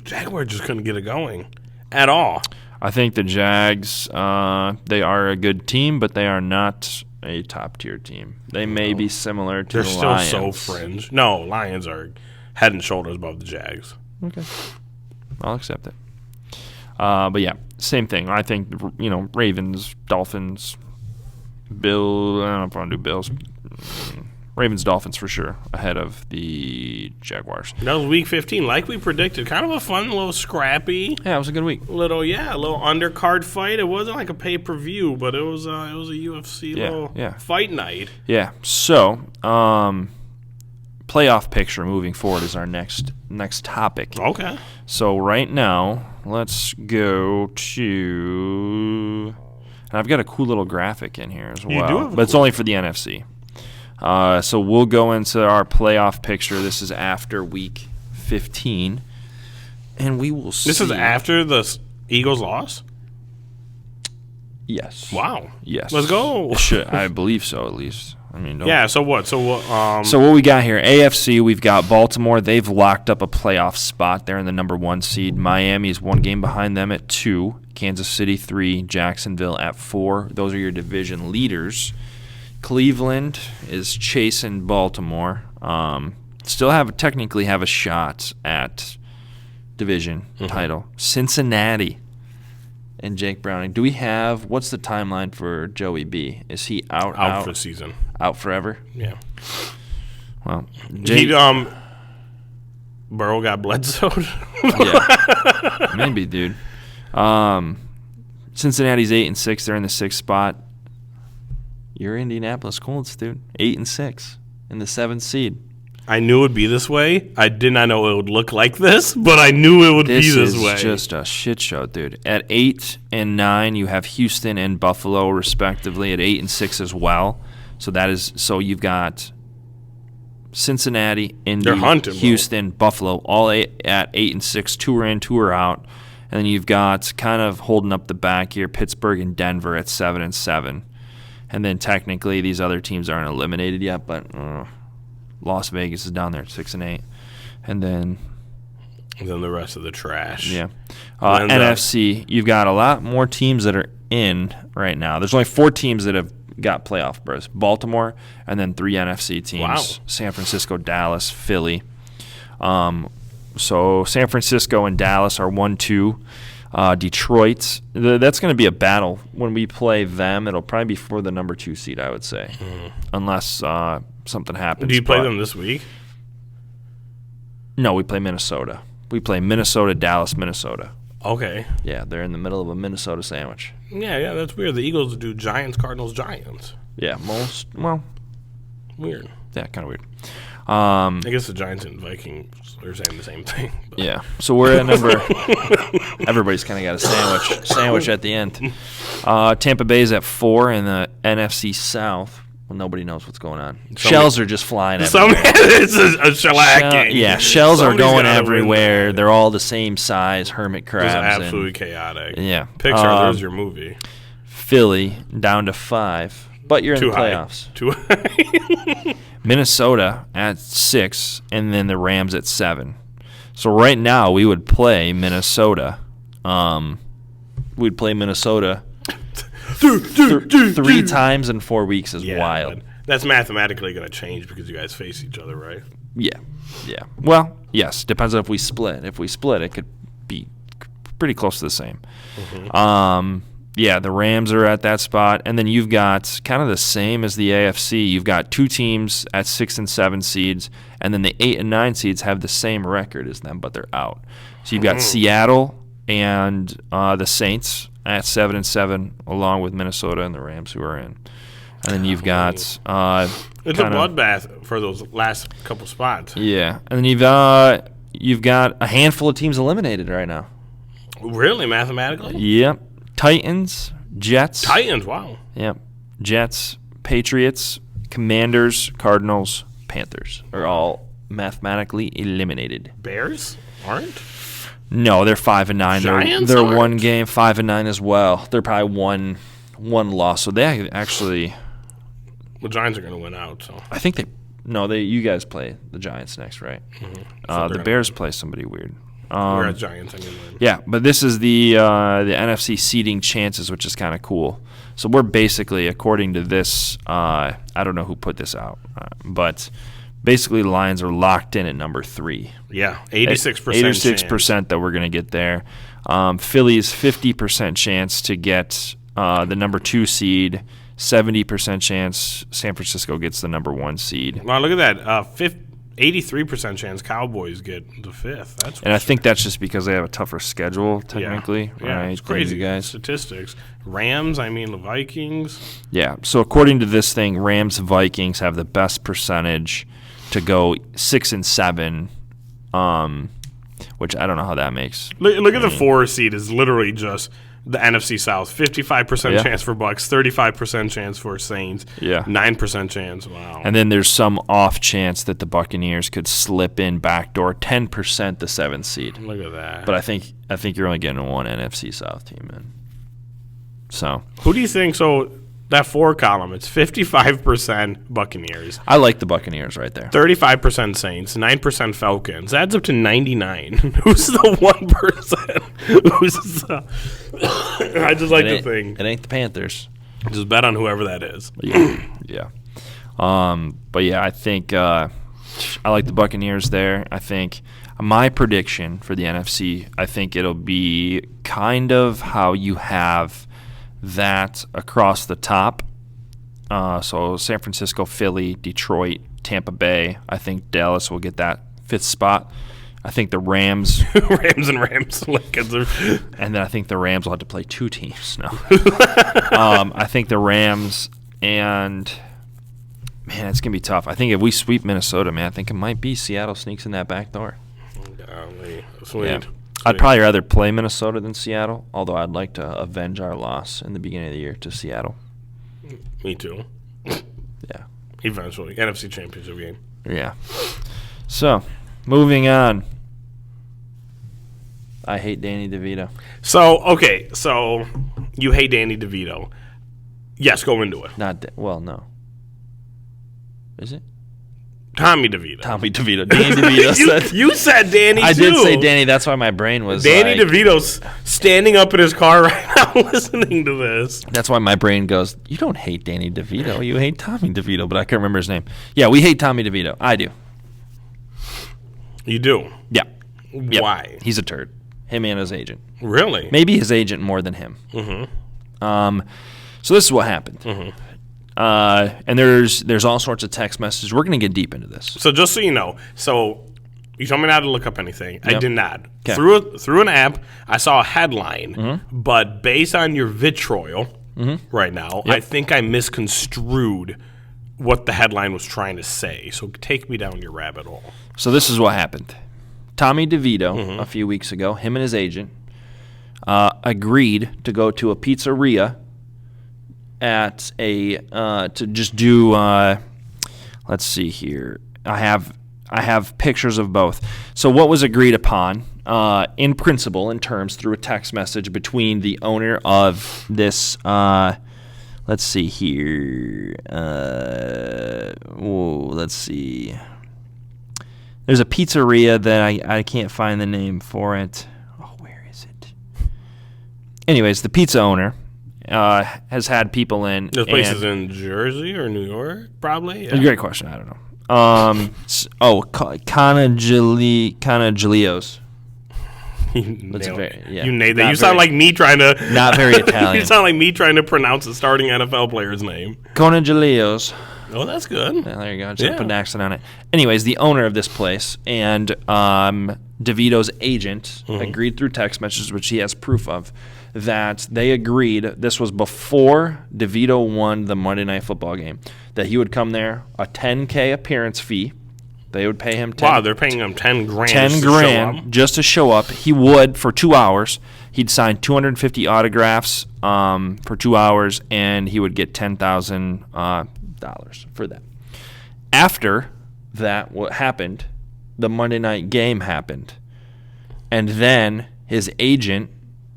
[SPEAKER 1] Jaguars just couldn't get it going at all.
[SPEAKER 2] I think the Jags, they are a good team, but they are not a top-tier team. They may be similar to
[SPEAKER 1] They're
[SPEAKER 2] the
[SPEAKER 1] still
[SPEAKER 2] Lions.
[SPEAKER 1] so fringe. No, Lions are head and shoulders above the Jags.
[SPEAKER 2] Okay. I'll accept it. But yeah, same thing. I think, Ravens, Dolphins, Bills. I don't know if I want to do Bills. Ravens, Dolphins for sure, ahead of the Jaguars.
[SPEAKER 1] That was week 15, like we predicted. Kind of a fun, little scrappy,
[SPEAKER 2] Yeah, it was a good week.
[SPEAKER 1] a little undercard fight. It wasn't like a pay-per-view, but it was a UFC little fight night.
[SPEAKER 2] Yeah. So, playoff picture moving forward is our next topic.
[SPEAKER 1] Okay.
[SPEAKER 2] So right now, let's go to, and I've got a cool little graphic in here as well,
[SPEAKER 1] do have a
[SPEAKER 2] but it's
[SPEAKER 1] cool-
[SPEAKER 2] only for the NFC. So we'll go into our playoff picture. This is after week 15, and we will see.
[SPEAKER 1] This is after the Eagles loss?
[SPEAKER 2] Yes.
[SPEAKER 1] Wow.
[SPEAKER 2] Yes.
[SPEAKER 1] Let's go.
[SPEAKER 2] I believe so, at least. I mean,
[SPEAKER 1] yeah. So what? So
[SPEAKER 2] what we got here? AFC. We've got Baltimore. They've locked up a playoff spot. They're in the number 1 seed. Miami is 1 game behind them at 2. Kansas City 3. Jacksonville at 4. Those are your division leaders. Cleveland is chasing Baltimore. Still technically have a shot at division title. Cincinnati and Jake Browning. Do we have, what's the timeline for Joey B? Is he out
[SPEAKER 1] for the season?
[SPEAKER 2] Out forever?
[SPEAKER 1] Yeah.
[SPEAKER 2] Well,
[SPEAKER 1] Burrow got Bledsoe.
[SPEAKER 2] Yeah. Maybe, dude. Cincinnati's 8-6. They're in the 6th spot. You're Indianapolis Colts, dude. 8-6 in the 7th seed.
[SPEAKER 1] I knew it would be this way. I did not know it would look like this, but I knew it would be this way.
[SPEAKER 2] This is just a shit show, dude. At 8 and 9, you have Houston and Buffalo, respectively, at 8 and 6 as well. So you've got Cincinnati, Indy, Houston, Buffalo, all at 8 and 6. 2 are in, 2 are out, and then you've got kind of holding up the back here, Pittsburgh and Denver at 7 and 7. And then technically these other teams aren't eliminated yet, but Las Vegas is down there at 6 and 8, and then
[SPEAKER 1] the rest of the trash.
[SPEAKER 2] Yeah, NFC. You've got a lot more teams that are in right now. There's only 4 teams that have got playoff berths: Baltimore, and then 3 NFC teams:
[SPEAKER 1] wow.
[SPEAKER 2] San Francisco, Dallas, Philly. So San Francisco and Dallas are 1-2. Detroit, that's going to be a battle when we play them. It'll probably be for the number 2 seed, I would say, unless something happens.
[SPEAKER 1] Do you play them this week?
[SPEAKER 2] No, we play Minnesota. We play Minnesota, Dallas, Minnesota.
[SPEAKER 1] Okay.
[SPEAKER 2] Yeah, they're in the middle of a Minnesota sandwich.
[SPEAKER 1] Yeah, that's weird. The Eagles do Giants, Cardinals, Giants.
[SPEAKER 2] Yeah,
[SPEAKER 1] weird.
[SPEAKER 2] Yeah, kind of weird.
[SPEAKER 1] I guess the Giants and Vikings are saying the same thing. But.
[SPEAKER 2] Yeah, so we're at number. Everybody's kind of got a sandwich at the end. Tampa Bay's at 4 in the NFC South. Well, nobody knows what's going on. Shells are just flying everywhere.
[SPEAKER 1] It's a shellacking.
[SPEAKER 2] Yeah, shells are going everywhere. They're all the same size, hermit crabs.
[SPEAKER 1] It's absolutely chaotic.
[SPEAKER 2] Yeah.
[SPEAKER 1] Pixar, there's your movie.
[SPEAKER 2] Philly down to 5, but you're in the playoffs. Too high. Minnesota at 6, and then the Rams at 7. So right now we would play Minnesota. We'd play Minnesota 3 times in 4 weeks is wild.
[SPEAKER 1] That's mathematically going to change because you guys face each other, right?
[SPEAKER 2] Yeah. Well, yes. Depends on if we split. If we split, it could be pretty close to the same. Yeah, the Rams are at that spot. And then you've got kind of the same as the AFC. You've got 2 teams at 6 and 7 seeds, and then the 8 and 9 seeds have the same record as them, but they're out. So you've got Seattle and the Saints at 7 and 7, along with Minnesota and the Rams who are in. And then you've got
[SPEAKER 1] it's a bloodbath for those last couple spots.
[SPEAKER 2] Yeah, and then you've got a handful of teams eliminated right now.
[SPEAKER 1] Really, mathematically?
[SPEAKER 2] Yep. Titans, Jets.
[SPEAKER 1] Wow.
[SPEAKER 2] Yep. Jets, Patriots, Commanders, Cardinals, Panthers are all mathematically eliminated.
[SPEAKER 1] Bears aren't?
[SPEAKER 2] No, they're 5 and 9.
[SPEAKER 1] Giants
[SPEAKER 2] they're
[SPEAKER 1] aren't?
[SPEAKER 2] 1 game, 5 and 9 as well. They're probably one loss. So they actually.
[SPEAKER 1] The Giants are going to win out. So
[SPEAKER 2] I think you guys play the Giants next, right?
[SPEAKER 1] So
[SPEAKER 2] the Bears play somebody weird.
[SPEAKER 1] We're at Giants. I mean,
[SPEAKER 2] yeah, but this is the NFC seeding chances, which is kind of cool. So we're basically, according to this, I don't know who put this out, but basically the Lions are locked in at number 3.
[SPEAKER 1] Yeah, 86%.
[SPEAKER 2] 86% that we're going to get there. Philly's 50% chance to get the number 2 seed. 70% chance San Francisco gets the number 1 seed.
[SPEAKER 1] Wow, look at that. 83% chance Cowboys get the 5th.
[SPEAKER 2] I think that's just because they have a tougher schedule, technically.
[SPEAKER 1] Yeah,
[SPEAKER 2] right?
[SPEAKER 1] It's crazy.
[SPEAKER 2] Guys.
[SPEAKER 1] Statistics. Rams, the Vikings.
[SPEAKER 2] Yeah, so according to this thing, Rams Vikings have the best percentage to go 6 and 7, which I don't know how that makes.
[SPEAKER 1] Look at the 4 seed is literally just the NFC South. 55% chance for Bucks, 35% chance for Saints, 9% chance. Wow.
[SPEAKER 2] And then there's some off chance that the Buccaneers could slip in backdoor 10% the 7th seed.
[SPEAKER 1] Look at that.
[SPEAKER 2] But I think you're only getting 1 NFC South team in. So
[SPEAKER 1] who do you think? So that 4 column, it's 55% Buccaneers.
[SPEAKER 2] I like the Buccaneers right there.
[SPEAKER 1] 35% Saints, 9% Falcons. Adds up to 99. Who's the 1%? I just like to think.
[SPEAKER 2] It ain't the Panthers.
[SPEAKER 1] Just bet on whoever that is.
[SPEAKER 2] Yeah. But yeah, I think I like the Buccaneers there. I think my prediction for the NFC, I think it'll be kind of how you have that across the top. So San Francisco, Philly, Detroit, Tampa Bay. I think Dallas will get that 5th spot. I think the Rams.
[SPEAKER 1] Rams. And
[SPEAKER 2] then I think the Rams will have to play 2 teams. No. I think the Rams and, man, it's going to be tough. I think if we sweep Minnesota, man, I think it might be Seattle sneaks in that back door.
[SPEAKER 1] Sweet.
[SPEAKER 2] Yeah. I'd probably rather play Minnesota than Seattle, although I'd like to avenge our loss in the beginning of the year to Seattle.
[SPEAKER 1] Me too.
[SPEAKER 2] Yeah.
[SPEAKER 1] Eventually. NFC Championship game.
[SPEAKER 2] Yeah. So, moving on. I hate Danny DeVito.
[SPEAKER 1] So you hate Danny DeVito. Yes, go into it.
[SPEAKER 2] No. Is it?
[SPEAKER 1] Tommy DeVito.
[SPEAKER 2] Danny DeVito said.
[SPEAKER 1] You said Danny, too.
[SPEAKER 2] I did say Danny. That's why my brain was
[SPEAKER 1] Danny DeVito's standing up in his car right now listening to this.
[SPEAKER 2] That's why my brain goes, you don't hate Danny DeVito. You hate Tommy DeVito, but I can't remember his name. Yeah, we hate Tommy DeVito. I do.
[SPEAKER 1] You do?
[SPEAKER 2] Yeah.
[SPEAKER 1] Why?
[SPEAKER 2] He's a turd. Him and his agent.
[SPEAKER 1] Really?
[SPEAKER 2] Maybe his agent more than him.
[SPEAKER 1] Mm-hmm.
[SPEAKER 2] So this is what happened.
[SPEAKER 1] Mm-hmm.
[SPEAKER 2] And there's all sorts of text messages. We're going to get deep into this.
[SPEAKER 1] So just so you know, you told me not to look up anything. Yep. I did not.
[SPEAKER 2] Okay.
[SPEAKER 1] Through an app, I saw a headline, but based on your vitriol right now, I think I misconstrued what the headline was trying to say. So take me down your rabbit hole.
[SPEAKER 2] So this is what happened. Tommy DeVito, a few weeks ago, him and his agent agreed to go to a pizzeria at to just do let's see here. I have pictures of both. So what was agreed upon in principle, in terms, through a text message between the owner of this let's see here. Let's see. There's a pizzeria that I can't find the name for it. Oh, where is it? Anyways, the pizza owner has had people in.
[SPEAKER 1] This place is in Jersey or New York, probably? Yeah.
[SPEAKER 2] Great question. I don't know. Canagiolios.
[SPEAKER 1] You nailed
[SPEAKER 2] yeah.
[SPEAKER 1] You nailed that. You sound like me trying to.
[SPEAKER 2] Not very Italian.
[SPEAKER 1] You sound like me trying to pronounce a starting NFL player's name.
[SPEAKER 2] Canagiolios.
[SPEAKER 1] Oh, that's good.
[SPEAKER 2] Yeah, there you go. Just put an accent on it. Anyways, the owner of this place and DeVito's agent agreed through text messages, which he has proof of, that they agreed, this was before DeVito won the Monday Night Football game, that he would come there, a $10K appearance fee. They would pay him
[SPEAKER 1] Wow, they're paying him $10,000
[SPEAKER 2] $10,000 just to show up. He would, for 2 hours, he'd sign 250 autographs for 2 hours, and he would get $10,000 for that. After that, what happened, the Monday night game happened. And then his agent,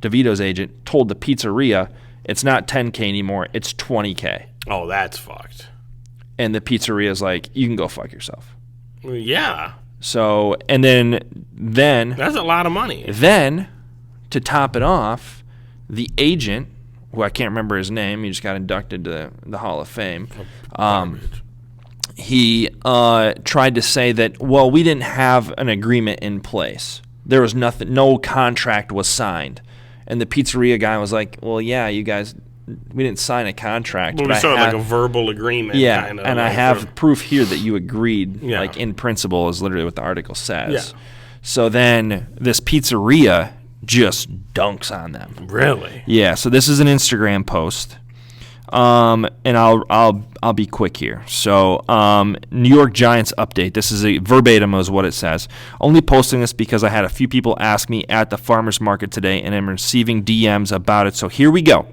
[SPEAKER 2] DeVito's agent, told the pizzeria, it's not $10K anymore, it's $20K.
[SPEAKER 1] Oh, that's fucked.
[SPEAKER 2] And the pizzeria's like, you can go fuck yourself.
[SPEAKER 1] Yeah.
[SPEAKER 2] So, and then
[SPEAKER 1] that's a lot of money.
[SPEAKER 2] Then, to top it off, the agent, who I can't remember his name, he just got inducted to the Hall of Fame. He tried to say that, well, we didn't have an agreement in place. There was nothing, no contract was signed. And the pizzeria guy was like, well, yeah, you guys, we didn't sign a contract.
[SPEAKER 1] But we started like a verbal agreement.
[SPEAKER 2] Yeah,
[SPEAKER 1] kind of,
[SPEAKER 2] and I have proof here that you agreed, like in principle is literally what the article says. Yeah. So then this pizzeria just dunks on them.
[SPEAKER 1] Really?
[SPEAKER 2] Yeah, so this is an Instagram post. And I'll be quick here. So, New York Giants update. This is a verbatim is what it says. Only posting this because I had a few people ask me at the farmer's market today, and I'm receiving DMs about it. So here we go.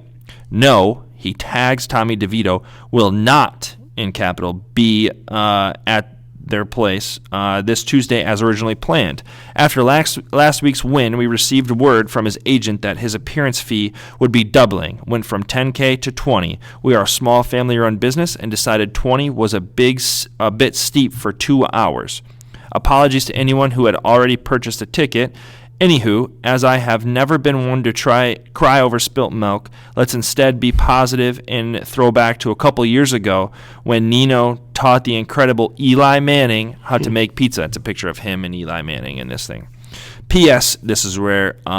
[SPEAKER 2] No, he tags Tommy DeVito, will not, in capital, be at their place this Tuesday as originally planned. After last week's win, we received word from his agent that his appearance fee would be doubling, went from $10K to $20. We are a small family-run business and decided $20 was a bit steep for 2 hours. Apologies to anyone who had already purchased a ticket. Anywho, as I have never been one to cry over spilt milk, let's instead be positive and throw back to a couple years ago when Nino taught the incredible Eli Manning how to make pizza. It's a picture of him and Eli Manning in this thing. P.S. This is where he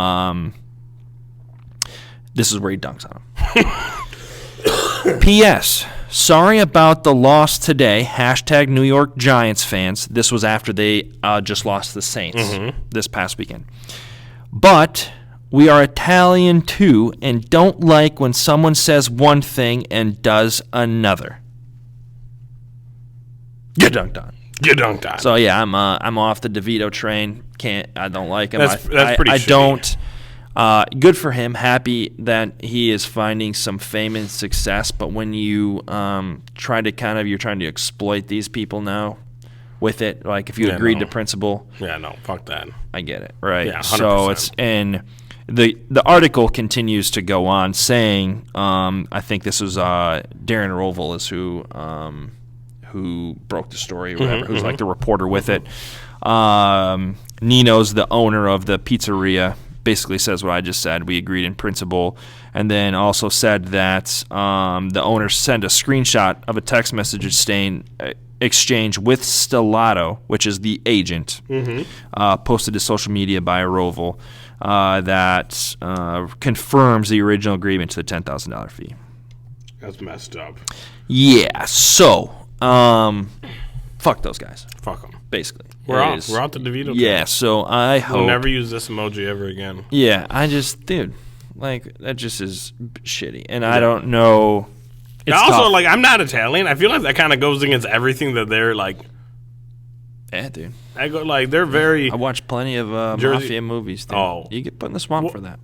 [SPEAKER 2] dunks on him. P.S. Sorry about the loss today. # New York Giants fans. This was after they just lost the Saints this past weekend. But we are Italian too and don't like when someone says one thing and does another. Get dunked on.
[SPEAKER 1] Get dunked on.
[SPEAKER 2] So yeah, I'm off the DeVito train. I don't like him.
[SPEAKER 1] That's pretty
[SPEAKER 2] I
[SPEAKER 1] shitty.
[SPEAKER 2] don't. Good for him. Happy that he is finding some fame and success. But when you you're trying to exploit these people now with it, like if you agreed to principle.
[SPEAKER 1] Yeah, no, fuck that.
[SPEAKER 2] I get it, right?
[SPEAKER 1] Yeah, 100%.
[SPEAKER 2] So it's and the article continues to go on saying, I think this was Darren Rovell is who broke the story, or whatever, who's like the reporter with it. Nino's the owner of the pizzeria. Basically says what I just said. We agreed in principle, and then also said that the owner sent a screenshot of a text message exchange with Stellato, which is the agent, posted to social media by Rovell that confirms the original agreement to the $10,000 fee.
[SPEAKER 1] That's messed up.
[SPEAKER 2] Yeah, so fuck those guys.
[SPEAKER 1] Fuck them.
[SPEAKER 2] Basically.
[SPEAKER 1] We're out the DeVito.
[SPEAKER 2] Yeah, so I hope.
[SPEAKER 1] We'll never use this emoji ever again.
[SPEAKER 2] Yeah, dude, like, that just is shitty. And I don't know. It's
[SPEAKER 1] also,
[SPEAKER 2] tough.
[SPEAKER 1] like, I'm not Italian. I feel like that kind of goes against everything that they're, like.
[SPEAKER 2] Yeah, dude.
[SPEAKER 1] They're very.
[SPEAKER 2] I watch plenty of
[SPEAKER 1] Jersey
[SPEAKER 2] mafia movies, dude.
[SPEAKER 1] Oh.
[SPEAKER 2] You get put in the swamp for that.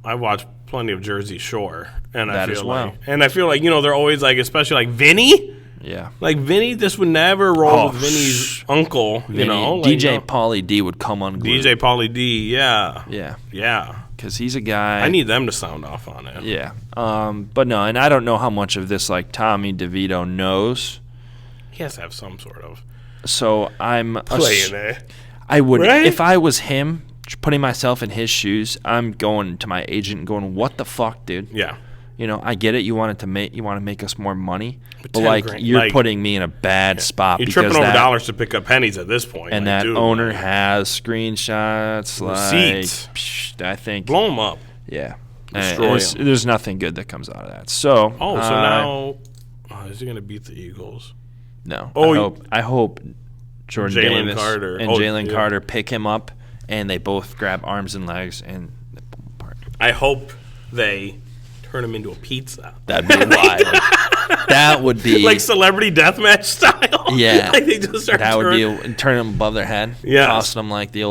[SPEAKER 1] I watch plenty of Jersey Shore. And
[SPEAKER 2] That
[SPEAKER 1] I feel
[SPEAKER 2] as well.
[SPEAKER 1] I feel like, they're always, like, especially, like, Vinny.
[SPEAKER 2] Yeah.
[SPEAKER 1] Like, Vinny, this would never roll with Vinny's uncle,
[SPEAKER 2] Vinny,
[SPEAKER 1] Like,
[SPEAKER 2] DJ Pauly D would come unglued.
[SPEAKER 1] DJ Pauly D, yeah.
[SPEAKER 2] Yeah.
[SPEAKER 1] Yeah.
[SPEAKER 2] Because he's a guy.
[SPEAKER 1] I need them to sound off on it.
[SPEAKER 2] Yeah. But no, and I don't know how much of this, like, Tommy DeVito knows.
[SPEAKER 1] He has to have some sort of
[SPEAKER 2] So I'm
[SPEAKER 1] playing it.
[SPEAKER 2] I would,
[SPEAKER 1] right?
[SPEAKER 2] if I was him, putting myself in his shoes, I'm going to my agent and going, what the fuck, dude?
[SPEAKER 1] Yeah.
[SPEAKER 2] I get it. You want to make us more money, but
[SPEAKER 1] 10
[SPEAKER 2] like
[SPEAKER 1] grand,
[SPEAKER 2] you're
[SPEAKER 1] like,
[SPEAKER 2] putting me in a bad spot.
[SPEAKER 1] You're
[SPEAKER 2] because
[SPEAKER 1] tripping over
[SPEAKER 2] that,
[SPEAKER 1] dollars to pick up pennies at this point.
[SPEAKER 2] and
[SPEAKER 1] like,
[SPEAKER 2] that
[SPEAKER 1] dude,
[SPEAKER 2] owner has screenshots.
[SPEAKER 1] Receipts.
[SPEAKER 2] Like, I think
[SPEAKER 1] blow them up.
[SPEAKER 2] Yeah,
[SPEAKER 1] Destroy 'em.
[SPEAKER 2] there's nothing good that comes out of that. So
[SPEAKER 1] now is he going to beat the Eagles?
[SPEAKER 2] No.
[SPEAKER 1] Oh,
[SPEAKER 2] I hope Jordan
[SPEAKER 1] Jalen
[SPEAKER 2] Davis
[SPEAKER 1] Carter.
[SPEAKER 2] and Jalen Carter pick him up, and they both grab arms and legs and they pull him apart.
[SPEAKER 1] I hope they turn him into a pizza.
[SPEAKER 2] That'd be wild. That would be
[SPEAKER 1] like celebrity deathmatch style.
[SPEAKER 2] Yeah,
[SPEAKER 1] like they just start.
[SPEAKER 2] That would be turn them above their head.
[SPEAKER 1] Yeah,
[SPEAKER 2] tossing them like the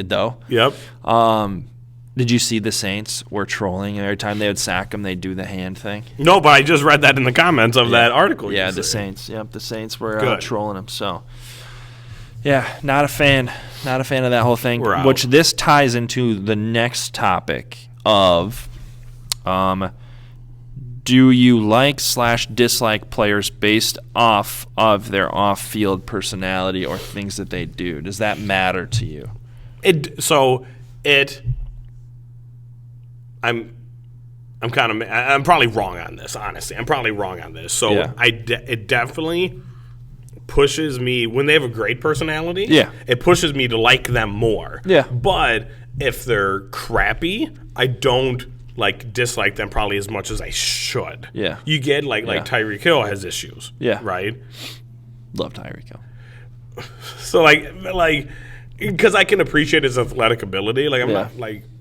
[SPEAKER 2] dough.
[SPEAKER 1] Yep.
[SPEAKER 2] Did you see the Saints were trolling, and every time they would sack them, they'd do the hand thing?
[SPEAKER 1] No, but I just read that in the comments of that article.
[SPEAKER 2] Yeah, the Saints. Yep, the Saints were trolling them. So, yeah, not a fan of that whole thing. Which this ties into the next topic of. Do you like/dislike players based off of their off-field personality or things that they do? Does that matter to you?
[SPEAKER 1] I'm probably wrong on this. Honestly, I'm probably wrong on this. So
[SPEAKER 2] yeah.
[SPEAKER 1] It definitely pushes me when they have a great personality.
[SPEAKER 2] Yeah,
[SPEAKER 1] it pushes me to like them more.
[SPEAKER 2] Yeah,
[SPEAKER 1] but if they're crappy, I don't. Dislike them probably as much as I should.
[SPEAKER 2] Yeah.
[SPEAKER 1] You get like Tyreek Hill has issues.
[SPEAKER 2] Yeah.
[SPEAKER 1] Right?
[SPEAKER 2] Love Tyreek Hill.
[SPEAKER 1] So because I can appreciate his athletic ability. I'm not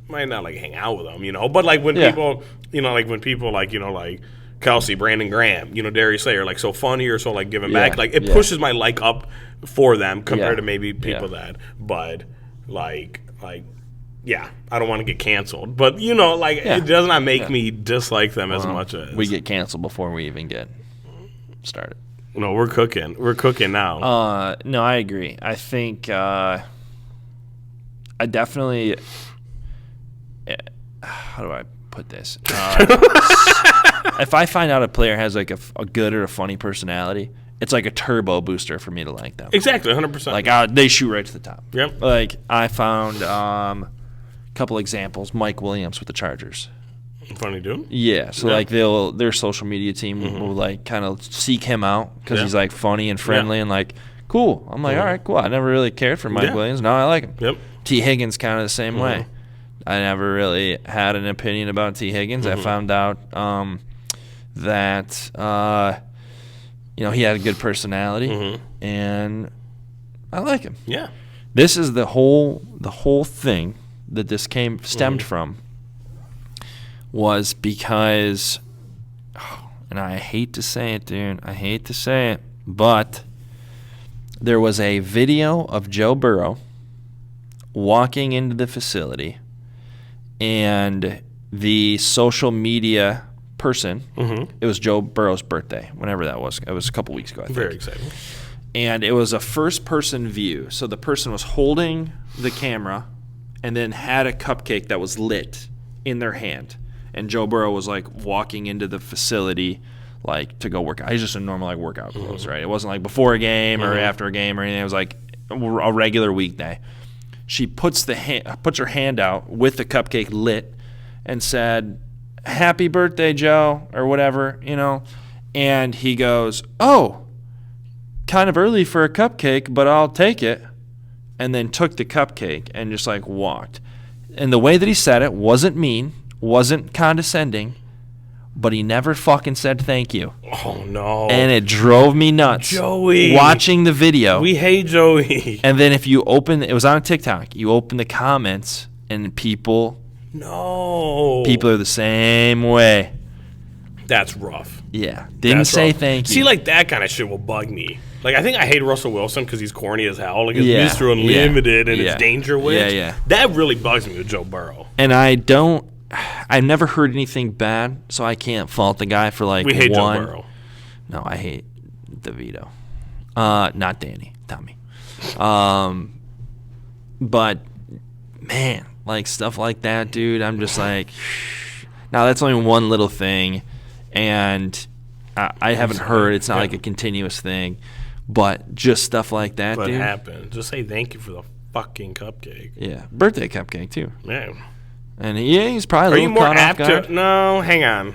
[SPEAKER 1] might not hang out with him, But when people when people Kelsey, Brandon Graham, Darius Slayer, so funny or so giving back, it pushes my up for them compared to maybe people that yeah, I don't want to get canceled, but it does not make me dislike them as much as
[SPEAKER 2] we get canceled before we even get started.
[SPEAKER 1] No, we're cooking. We're cooking now.
[SPEAKER 2] No, I agree. I think I definitely. How do I put this? If I find out a player has like a good or a funny personality, it's like a turbo booster for me to like them.
[SPEAKER 1] Exactly, 100%.
[SPEAKER 2] Like they shoot right to the top.
[SPEAKER 1] Yep.
[SPEAKER 2] Like I found a couple examples. Mike Williams with the Chargers.
[SPEAKER 1] Funny dude.
[SPEAKER 2] Yeah, so like their social media team will like kind of seek him out because he's like funny and friendly and like cool. I'm like, all right, cool. I never really cared for Mike Williams. Now I like him.
[SPEAKER 1] Yep.
[SPEAKER 2] T. Higgins kind of the same way. I never really had an opinion about T. Higgins. I found out that he had a good personality and I like him.
[SPEAKER 1] Yeah.
[SPEAKER 2] This is the whole thing that this stemmed from. Was because, and I hate to say it, dude. I hate to say it, but there was a video of Joe Burrow walking into the facility, and the social media person, it was Joe Burrow's birthday, whenever that was. It was a couple weeks ago, I think.
[SPEAKER 1] Very exciting.
[SPEAKER 2] And it was a first-person view. So the person was holding the camera and then had a cupcake that was lit in their hand. And Joe Burrow was like walking into the facility like to go work out. He's just in normal like workout clothes, right? It wasn't like before a game or after a game or anything. It was like a regular weekday. She puts her hand out with the cupcake lit and said, "Happy birthday, Joe," or whatever, And he goes, "Oh, kind of early for a cupcake, but I'll take it." And then took the cupcake and just like walked. And the way that he said it wasn't mean. Wasn't condescending, but he never fucking said thank you.
[SPEAKER 1] Oh, no.
[SPEAKER 2] And it drove me nuts.
[SPEAKER 1] Joey.
[SPEAKER 2] Watching the video.
[SPEAKER 1] We hate Joey.
[SPEAKER 2] And then if you open, it was on TikTok, you open the comments and people are the same way.
[SPEAKER 1] That's rough.
[SPEAKER 2] Yeah. Didn't say thank you.
[SPEAKER 1] See, like that kind of shit will bug me. Like, I think I hate Russell Wilson because he's corny as hell. Like, it's Mr. Unlimited and it's Danger Witch.
[SPEAKER 2] Yeah.
[SPEAKER 1] That really bugs me with Joe Burrow.
[SPEAKER 2] And I've never heard anything bad, so I can't fault the guy for like
[SPEAKER 1] we hate Joe Burrow.
[SPEAKER 2] No, I hate Devito. Not Danny, Tommy. But man, like stuff like that, dude. I'm just like, now that's only one little thing, and I haven't heard. It's not like a continuous thing, but just stuff like that, dude.
[SPEAKER 1] What happened? Just say thank you for the fucking cupcake.
[SPEAKER 2] Yeah, birthday cupcake too.
[SPEAKER 1] Yeah.
[SPEAKER 2] And he's probably.
[SPEAKER 1] Are you more apt to? No, hang on.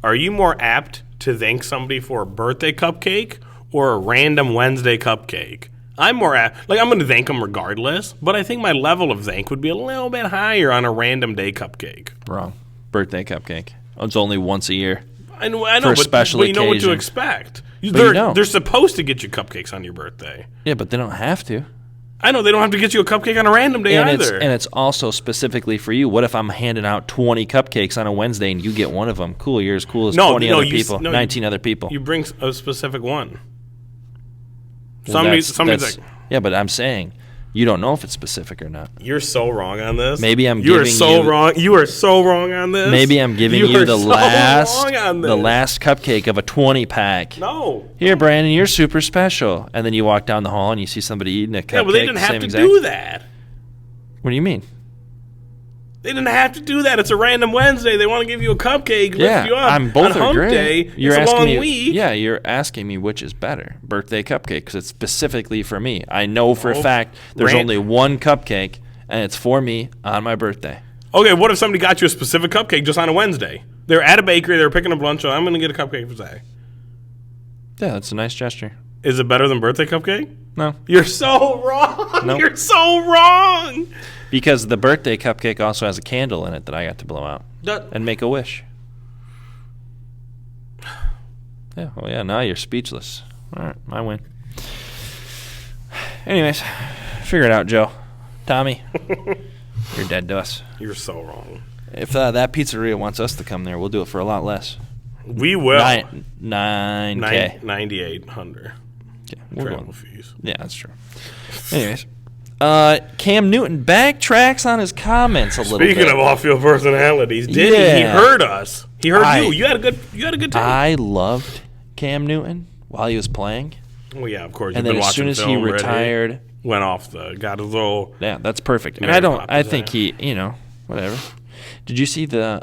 [SPEAKER 1] Are you more apt to thank somebody for a birthday cupcake or a random Wednesday cupcake? I'm more apt. Like I'm going to thank them regardless, but I think my level of thank would be a little bit higher on a random day cupcake.
[SPEAKER 2] Wrong. Birthday cupcake. It's only once a year.
[SPEAKER 1] I know,
[SPEAKER 2] for a special
[SPEAKER 1] but you know what to
[SPEAKER 2] occasion.
[SPEAKER 1] expect.
[SPEAKER 2] But
[SPEAKER 1] they're supposed to get you cupcakes on your birthday.
[SPEAKER 2] Yeah, but they don't have to.
[SPEAKER 1] I know they don't have to get you a cupcake on a random day either.
[SPEAKER 2] And it's also specifically for you. What if I'm handing out 20 cupcakes on a Wednesday and you get one of them? Cool, you're as cool as 20 other people, 19 other people.
[SPEAKER 1] You bring a specific one.
[SPEAKER 2] Well,
[SPEAKER 1] somebody's like,
[SPEAKER 2] yeah, but I'm saying you don't know if it's specific or not.
[SPEAKER 1] You're so wrong on this.
[SPEAKER 2] Maybe I'm
[SPEAKER 1] You
[SPEAKER 2] giving
[SPEAKER 1] are so wrong. You are so wrong on this.
[SPEAKER 2] Maybe I'm giving you the last cupcake of a 20-pack.
[SPEAKER 1] No.
[SPEAKER 2] Here, Brandon, you're super special. And then you walk down the hall and you see somebody eating a cupcake.
[SPEAKER 1] Yeah, but they didn't have to do that.
[SPEAKER 2] What do you mean?
[SPEAKER 1] They didn't have to do that. It's a random Wednesday. They want to give you a cupcake, lift you up.
[SPEAKER 2] Both
[SPEAKER 1] on
[SPEAKER 2] are
[SPEAKER 1] hump
[SPEAKER 2] great.
[SPEAKER 1] Day,
[SPEAKER 2] You're
[SPEAKER 1] it's a
[SPEAKER 2] asking
[SPEAKER 1] long
[SPEAKER 2] me,
[SPEAKER 1] week.
[SPEAKER 2] Yeah, you're asking me which is better, birthday cupcake, because it's specifically for me. I know for a fact there's only one cupcake, and it's for me on my birthday.
[SPEAKER 1] Okay, what if somebody got you a specific cupcake just on a Wednesday? They're at a bakery. They're picking up lunch. I'm going to get a cupcake for Zay.
[SPEAKER 2] Yeah, that's a nice gesture.
[SPEAKER 1] Is it better than birthday cupcake?
[SPEAKER 2] No.
[SPEAKER 1] You're so wrong.
[SPEAKER 2] Nope.
[SPEAKER 1] You're so wrong.
[SPEAKER 2] Because the birthday cupcake also has a candle in it that I got to blow out and make a wish. Yeah, well, yeah, now you're speechless. All right, I win. Anyways, figure it out, Joe. Tommy, you're dead to us.
[SPEAKER 1] You're so wrong.
[SPEAKER 2] If that pizzeria wants us to come there, we'll do it for a lot less.
[SPEAKER 1] We will.
[SPEAKER 2] $9K.
[SPEAKER 1] 9,800.
[SPEAKER 2] Yeah, we're
[SPEAKER 1] travel
[SPEAKER 2] going.
[SPEAKER 1] fees.
[SPEAKER 2] Yeah, that's true. Anyways. Cam Newton backtracks on his comments a little bit.
[SPEAKER 1] Speaking of off-field personalities, did he? He heard us. He heard you. You had a good time.
[SPEAKER 2] I loved Cam Newton while he was playing.
[SPEAKER 1] Well, yeah, of course.
[SPEAKER 2] And then as soon as he retired,
[SPEAKER 1] went off got his little.
[SPEAKER 2] Yeah, that's perfect. And I think he, whatever. Did you see the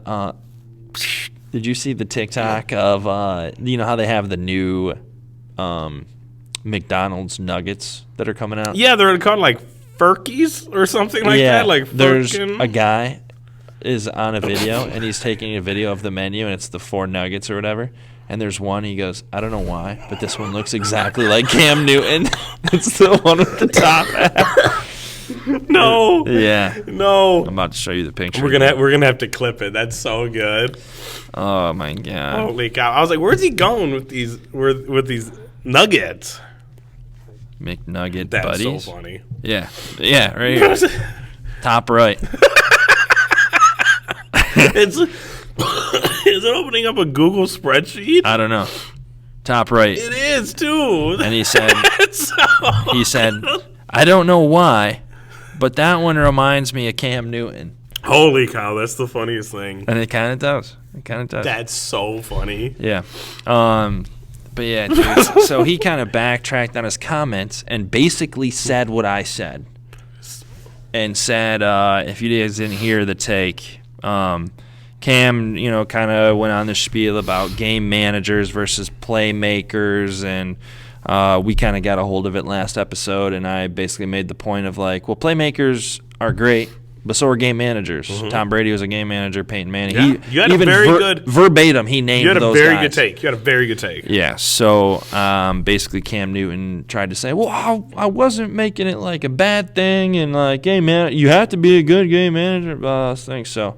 [SPEAKER 2] TikTok of how they have the new McDonald's nuggets that are coming out?
[SPEAKER 1] Yeah, they're called like Furkies or something like that. Like
[SPEAKER 2] there's a guy is on a video and he's taking a video of the menu and it's the 4 nuggets or whatever. And there's one, he goes, I don't know why, but this one looks exactly like Cam Newton. It's the one with the top hat.
[SPEAKER 1] No.
[SPEAKER 2] Yeah.
[SPEAKER 1] No.
[SPEAKER 2] I'm about to show you the picture.
[SPEAKER 1] We're gonna have to clip it. That's so good.
[SPEAKER 2] Oh my god.
[SPEAKER 1] Holy cow. I was like, where's he going with these nuggets?
[SPEAKER 2] McNugget
[SPEAKER 1] That's
[SPEAKER 2] buddies.
[SPEAKER 1] That's so funny.
[SPEAKER 2] Yeah. Yeah, right here. Top right.
[SPEAKER 1] Is it opening up a Google spreadsheet?
[SPEAKER 2] I don't know. Top right.
[SPEAKER 1] It is too.
[SPEAKER 2] And he said, I don't know why, but that one reminds me of Cam Newton.
[SPEAKER 1] Holy cow, that's the funniest thing.
[SPEAKER 2] And it kind of does.
[SPEAKER 1] That's so funny.
[SPEAKER 2] Yeah. But yeah, dude, so he kind of backtracked on his comments and basically said what I said. And said, if you guys didn't hear the take, Cam, kind of went on the spiel about game managers versus playmakers, and we kind of got a hold of it last episode, and I basically made the point of like, well, playmakers are great, but so are game managers. Mm-hmm. Tom Brady was a game manager, Peyton Manning.
[SPEAKER 1] Yeah. You had a very good
[SPEAKER 2] verbatim. He named those guys.
[SPEAKER 1] You had a very good take.
[SPEAKER 2] Yeah. So basically, Cam Newton tried to say, "Well, I wasn't making it like a bad thing, and like game man, you have to be a good game manager." Blah, things. So.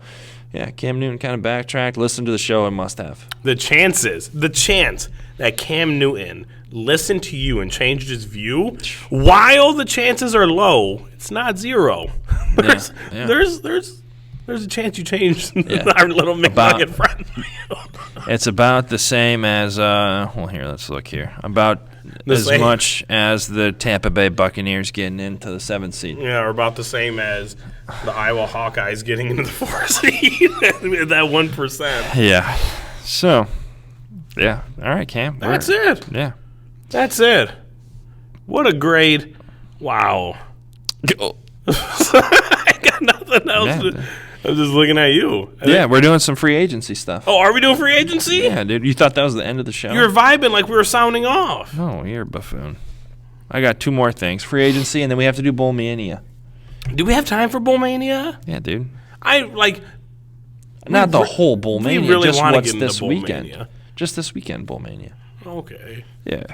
[SPEAKER 2] Yeah, Cam Newton kind of backtracked. Listen to the show and must have.
[SPEAKER 1] The chance that Cam Newton listened to you and changed his view, while the chances are low, it's not zero. There's a chance you changed our little McNugget friend.
[SPEAKER 2] It's about the same as here, let's look here. About much as the Tampa Bay Buccaneers getting into the 7th seed.
[SPEAKER 1] Yeah, or about the same as the Iowa Hawkeyes getting into the 4th seed at that 1%.
[SPEAKER 2] Yeah. So, yeah. All right, Cam.
[SPEAKER 1] That's it.
[SPEAKER 2] Yeah.
[SPEAKER 1] That's it. What a great wow. I got nothing else. I'm just looking at you.
[SPEAKER 2] We're doing some free agency stuff.
[SPEAKER 1] Oh, are we doing free agency?
[SPEAKER 2] Yeah, dude. You thought that was the end of the show?
[SPEAKER 1] You were vibing like we were sounding off.
[SPEAKER 2] No, you're a buffoon. I got 2 more things. Free agency, and then we have to do Bowl Mania.
[SPEAKER 1] Do we have time for Bowl Mania?
[SPEAKER 2] Yeah, dude.
[SPEAKER 1] Not
[SPEAKER 2] the whole Bowl Mania.
[SPEAKER 1] We really
[SPEAKER 2] just
[SPEAKER 1] want to
[SPEAKER 2] what's
[SPEAKER 1] get into
[SPEAKER 2] this
[SPEAKER 1] Bowl
[SPEAKER 2] weekend.
[SPEAKER 1] Mania.
[SPEAKER 2] Just this weekend, Bowl Mania.
[SPEAKER 1] Okay.
[SPEAKER 2] Yeah.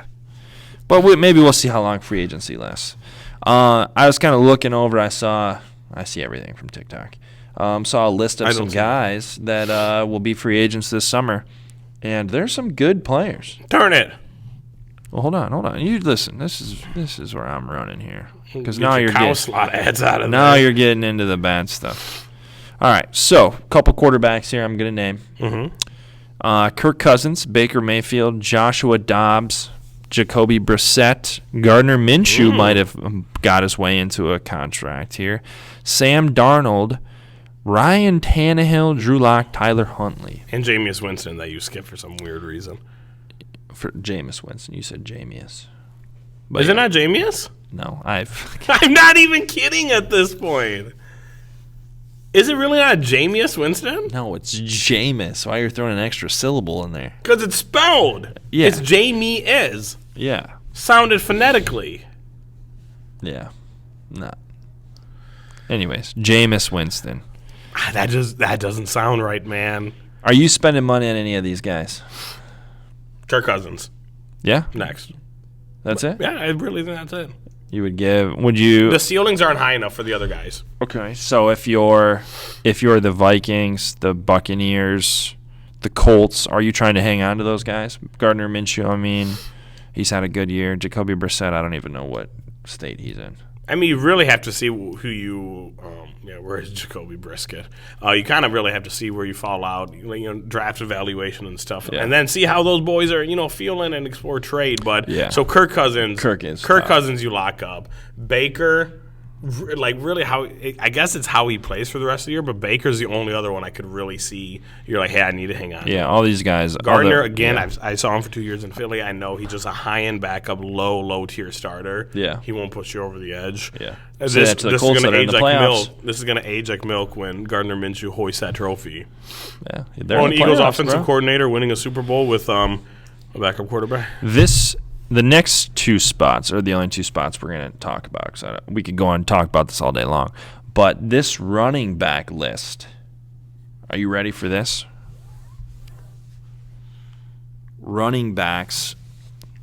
[SPEAKER 2] But maybe we'll see how long free agency lasts. I was kind of looking over. I see everything from TikTok. Saw a list of some guys that will be free agents this summer, and there's some good players.
[SPEAKER 1] Turn it.
[SPEAKER 2] Well, hold on. You listen. This is where I'm running here, because
[SPEAKER 1] now you're getting slot ads out of
[SPEAKER 2] now you're getting into the bad stuff. All right, so a couple quarterbacks here I'm gonna name.
[SPEAKER 1] Mm-hmm.
[SPEAKER 2] Kirk Cousins, Baker Mayfield, Joshua Dobbs, Jacoby Brissett, Gardner Minshew might have got his way into a contract here. Sam Darnold, Ryan Tannehill, Drew Lock, Tyler Huntley.
[SPEAKER 1] And Jameis Winston that you skipped for some weird reason.
[SPEAKER 2] For Jameis Winston. You said Jameis.
[SPEAKER 1] Is it not Jameis?
[SPEAKER 2] No,
[SPEAKER 1] I'm not even kidding at this point. Is it really not Jameis Winston?
[SPEAKER 2] No, it's Jameis. Why are you throwing an extra syllable in there?
[SPEAKER 1] Because it's spelled.
[SPEAKER 2] Yeah.
[SPEAKER 1] It's Jamie-is.
[SPEAKER 2] Yeah.
[SPEAKER 1] Sounded phonetically.
[SPEAKER 2] Yeah. Not. Anyways, Jameis Winston.
[SPEAKER 1] That doesn't sound right, man.
[SPEAKER 2] Are you spending money on any of these guys?
[SPEAKER 1] Kirk Cousins.
[SPEAKER 2] Yeah?
[SPEAKER 1] Next.
[SPEAKER 2] That's it?
[SPEAKER 1] Yeah, I really think that's it.
[SPEAKER 2] The
[SPEAKER 1] ceilings aren't high enough for the other guys.
[SPEAKER 2] Okay. So if you're the Vikings, the Buccaneers, the Colts, are you trying to hang on to those guys? Gardner Minshew, he's had a good year. Jacoby Brissett, I don't even know what state he's in.
[SPEAKER 1] You really have to see who you where's Jacoby Brisket? You kind of really have to see where you fall out, draft evaluation and stuff, and then see how those boys are, feeling and explore trade. But so Kirk Cousins, Cousins, you lock up. Baker, like really how I guess it's how he plays for the rest of the year. But Baker's the only other one I could really see. You're like, hey, I need to hang on.
[SPEAKER 2] Yeah, all these guys.
[SPEAKER 1] Gardner again. I saw him for 2 years in Philly. I know he's just a high end backup, low tier starter.
[SPEAKER 2] Yeah,
[SPEAKER 1] he won't push you over the edge.
[SPEAKER 2] Yeah,
[SPEAKER 1] this is going to age like milk. This is going to age like milk when Gardner Minshew hoists that trophy.
[SPEAKER 2] Yeah,
[SPEAKER 1] they're an Eagles offensive coordinator winning a Super Bowl with a backup quarterback.
[SPEAKER 2] The next two spots are the only two spots we're going to talk about. Because we could go on and talk about this all day long. But this running back list, are you ready for this? Running backs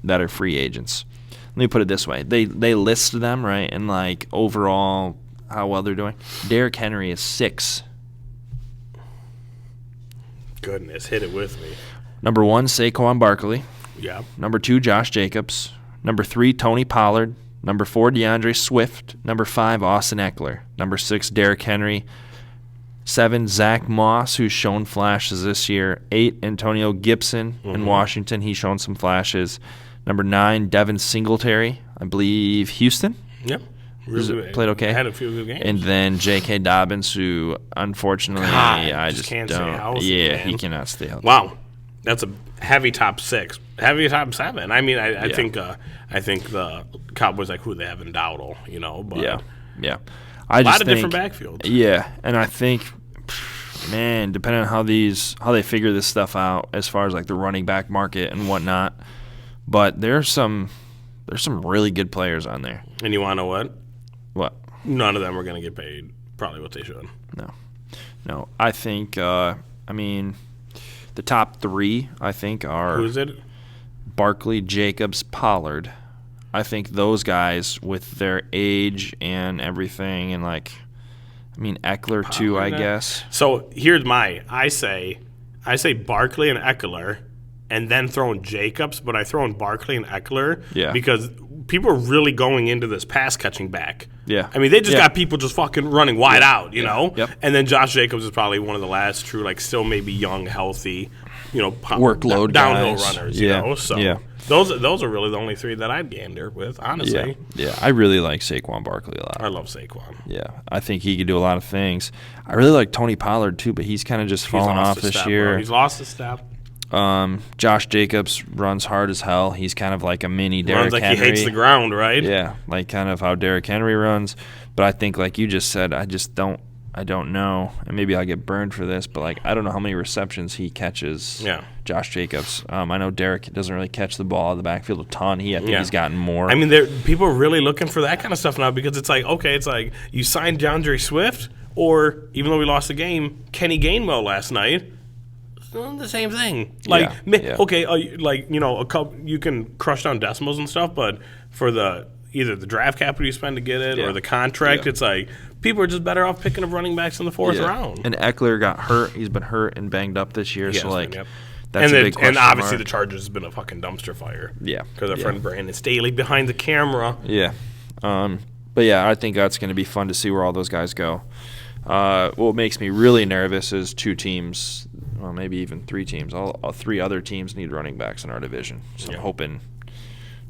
[SPEAKER 2] that are free agents. Let me put it this way. They list them, right, and like overall how well they're doing. Derrick Henry is 6.
[SPEAKER 1] Goodness, hit it with me.
[SPEAKER 2] Number 1, Saquon Barkley.
[SPEAKER 1] Yeah.
[SPEAKER 2] Number 2, Josh Jacobs. Number 3, Tony Pollard. Number 4, DeAndre Swift. Number 5, Austin Eckler. Number 6, Derrick Henry. 7, Zach Moss, who's shown flashes this year. 8, Antonio Gibson in Washington. He's shown some flashes. Number 9, Devin Singletary, I believe Houston.
[SPEAKER 1] Yep.
[SPEAKER 2] Really played okay.
[SPEAKER 1] Had a few good games.
[SPEAKER 2] And then J.K. Dobbins, who unfortunately I just
[SPEAKER 1] can't
[SPEAKER 2] don't.
[SPEAKER 1] Stay healthy, man.
[SPEAKER 2] He cannot stay healthy.
[SPEAKER 1] Wow. That's a heavy top 6, heavy top 7. I mean, I think the Cowboys like who they have in Dowdle, But
[SPEAKER 2] yeah.
[SPEAKER 1] A lot of different backfields.
[SPEAKER 2] Yeah, and I think, man, depending on how they figure this stuff out as far as like the running back market and whatnot, but there's some really good players on there.
[SPEAKER 1] And you want to know what?
[SPEAKER 2] What?
[SPEAKER 1] None of them are going to get paid probably what they should.
[SPEAKER 2] No. I think. The top 3, I think, are
[SPEAKER 1] who's it?
[SPEAKER 2] Barkley, Jacobs, Pollard. I think those guys with their age and everything, and Eckler Pollard, too, I guess.
[SPEAKER 1] So here's I say Barkley and Eckler, and then throw in Jacobs, but I throw in Barkley and Eckler because people are really going into this pass catching back.
[SPEAKER 2] Yeah.
[SPEAKER 1] I mean, they just got people just fucking running wide out, you know?
[SPEAKER 2] Yep.
[SPEAKER 1] And then Josh Jacobs is probably one of the last true, still maybe young, healthy,
[SPEAKER 2] workload
[SPEAKER 1] downhill
[SPEAKER 2] guys.
[SPEAKER 1] runners, So those are really the only 3 that I'd gander with, honestly.
[SPEAKER 2] Yeah, I really like Saquon Barkley a lot.
[SPEAKER 1] I love Saquon.
[SPEAKER 2] Yeah, I think he could do a lot of things. I really like Tony Pollard, too, but he's kind of just fallen off this year.
[SPEAKER 1] He's lost a step.
[SPEAKER 2] Josh Jacobs runs hard as hell. He's kind of like a mini Derrick Henry.
[SPEAKER 1] Runs like he hates the ground, right?
[SPEAKER 2] Yeah, like kind of how Derrick Henry runs. But I think, like you just said, I don't know, and maybe I'll get burned for this, but I don't know how many receptions he catches.
[SPEAKER 1] Yeah.
[SPEAKER 2] Josh Jacobs. I know Derrick doesn't really catch the ball out of the backfield a ton. I think he's gotten more.
[SPEAKER 1] I mean, people are really looking for that kind of stuff now because it's it's like you signed DeAndre Swift, or even though we lost the game, Kenny Gainwell last night. The same thing. Okay, a couple, you can crush down decimals and stuff, but for either the draft capital you spend to get it or the contract, it's like people are just better off picking up running backs in the 4th round.
[SPEAKER 2] And Eckler got hurt. He's been hurt and banged up this year, that's
[SPEAKER 1] a big question. And obviously
[SPEAKER 2] mark.
[SPEAKER 1] the Chargers has been a fucking dumpster fire.
[SPEAKER 2] Yeah.
[SPEAKER 1] Because our friend Brandon Staley behind the camera.
[SPEAKER 2] Yeah. But yeah, I think that's going to be fun to see where all those guys go. What makes me really nervous is 2 teams, well, maybe even 3 teams. All 3 other teams need running backs in our division. So I'm hoping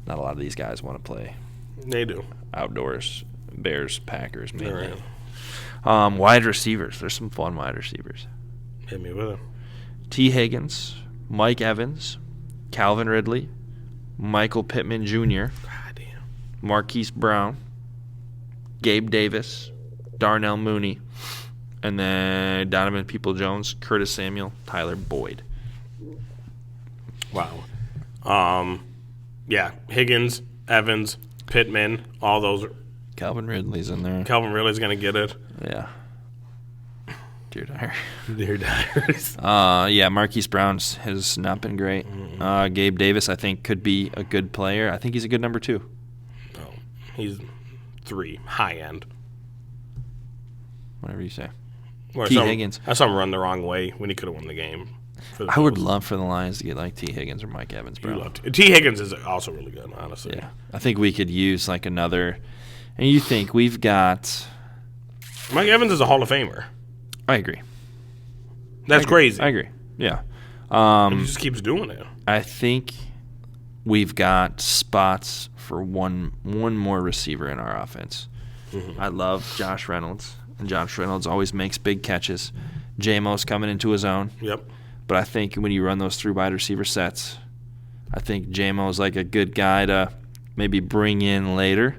[SPEAKER 2] not a lot of these guys want to play.
[SPEAKER 1] They do.
[SPEAKER 2] Outdoors. Bears, Packers, mainly.
[SPEAKER 1] Right.
[SPEAKER 2] Wide receivers. There's some fun wide receivers.
[SPEAKER 1] Hit me with it.
[SPEAKER 2] T. Higgins, Mike Evans, Calvin Ridley, Michael Pittman Jr., Marquise Brown, Gabe Davis, Darnell Mooney, and then Donovan Peoples-Jones, Curtis Samuel, Tyler Boyd.
[SPEAKER 1] Wow. Higgins, Evans, Pittman, all those.
[SPEAKER 2] Calvin Ridley's in there.
[SPEAKER 1] Calvin Ridley's going to get it.
[SPEAKER 2] Yeah. Dear
[SPEAKER 1] Diaries.
[SPEAKER 2] Marquise Brown has not been great. Gabe Davis, I think, could be a good player. I think he's a good number 2.
[SPEAKER 1] Oh, he's 3, high end.
[SPEAKER 2] Whatever you say.
[SPEAKER 1] T. Higgins. I saw him run the wrong way when he could have won the game.
[SPEAKER 2] I would love for the Lions to get T. Higgins or Mike Evans, bro.
[SPEAKER 1] T. Higgins is also really good, honestly.
[SPEAKER 2] Yeah, I think we could use another. And you think we've got
[SPEAKER 1] Mike Evans is a Hall of Famer.
[SPEAKER 2] I agree.
[SPEAKER 1] That's crazy.
[SPEAKER 2] I agree. Yeah.
[SPEAKER 1] He just keeps doing it.
[SPEAKER 2] I think we've got spots for one more receiver in our offense. I love Josh Reynolds, and Josh Reynolds always makes big catches. J-Mo's coming into his own.
[SPEAKER 1] Yep.
[SPEAKER 2] But I think when you run those 3 wide receiver sets, I think J-Mo's like a good guy to maybe bring in later,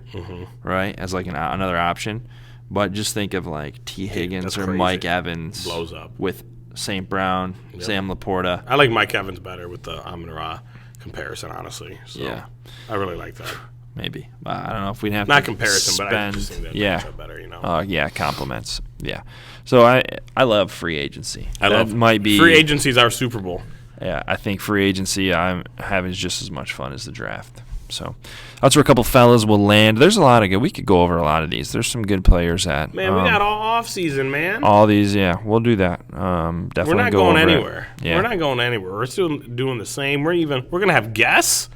[SPEAKER 2] right, as like another option. But just think of like T. Higgins or Mike Evans
[SPEAKER 1] blows up
[SPEAKER 2] with St. Brown, Sam Laporta.
[SPEAKER 1] I like Mike Evans better with the Amon-Ra comparison, honestly. So
[SPEAKER 2] Yeah.
[SPEAKER 1] I really like that.
[SPEAKER 2] Maybe. I don't know if we'd have
[SPEAKER 1] Not
[SPEAKER 2] to
[SPEAKER 1] comparison,
[SPEAKER 2] spend,
[SPEAKER 1] but I just think that match up better, you know.
[SPEAKER 2] Yeah, compliments. Yeah. So I love free agency. Might be
[SPEAKER 1] free agency is our Super Bowl.
[SPEAKER 2] Yeah, I think free agency I'm having just as much fun as the draft. So that's where a couple fellas will land. There's a lot of good. We could go over a lot of these. There's some good players at.
[SPEAKER 1] Man, we got all off season, man.
[SPEAKER 2] All these, yeah, we'll do that. Definitely.
[SPEAKER 1] We're not
[SPEAKER 2] go
[SPEAKER 1] going
[SPEAKER 2] over
[SPEAKER 1] anywhere.
[SPEAKER 2] Yeah.
[SPEAKER 1] We're not going anywhere. We're still doing the same. We're gonna have guests.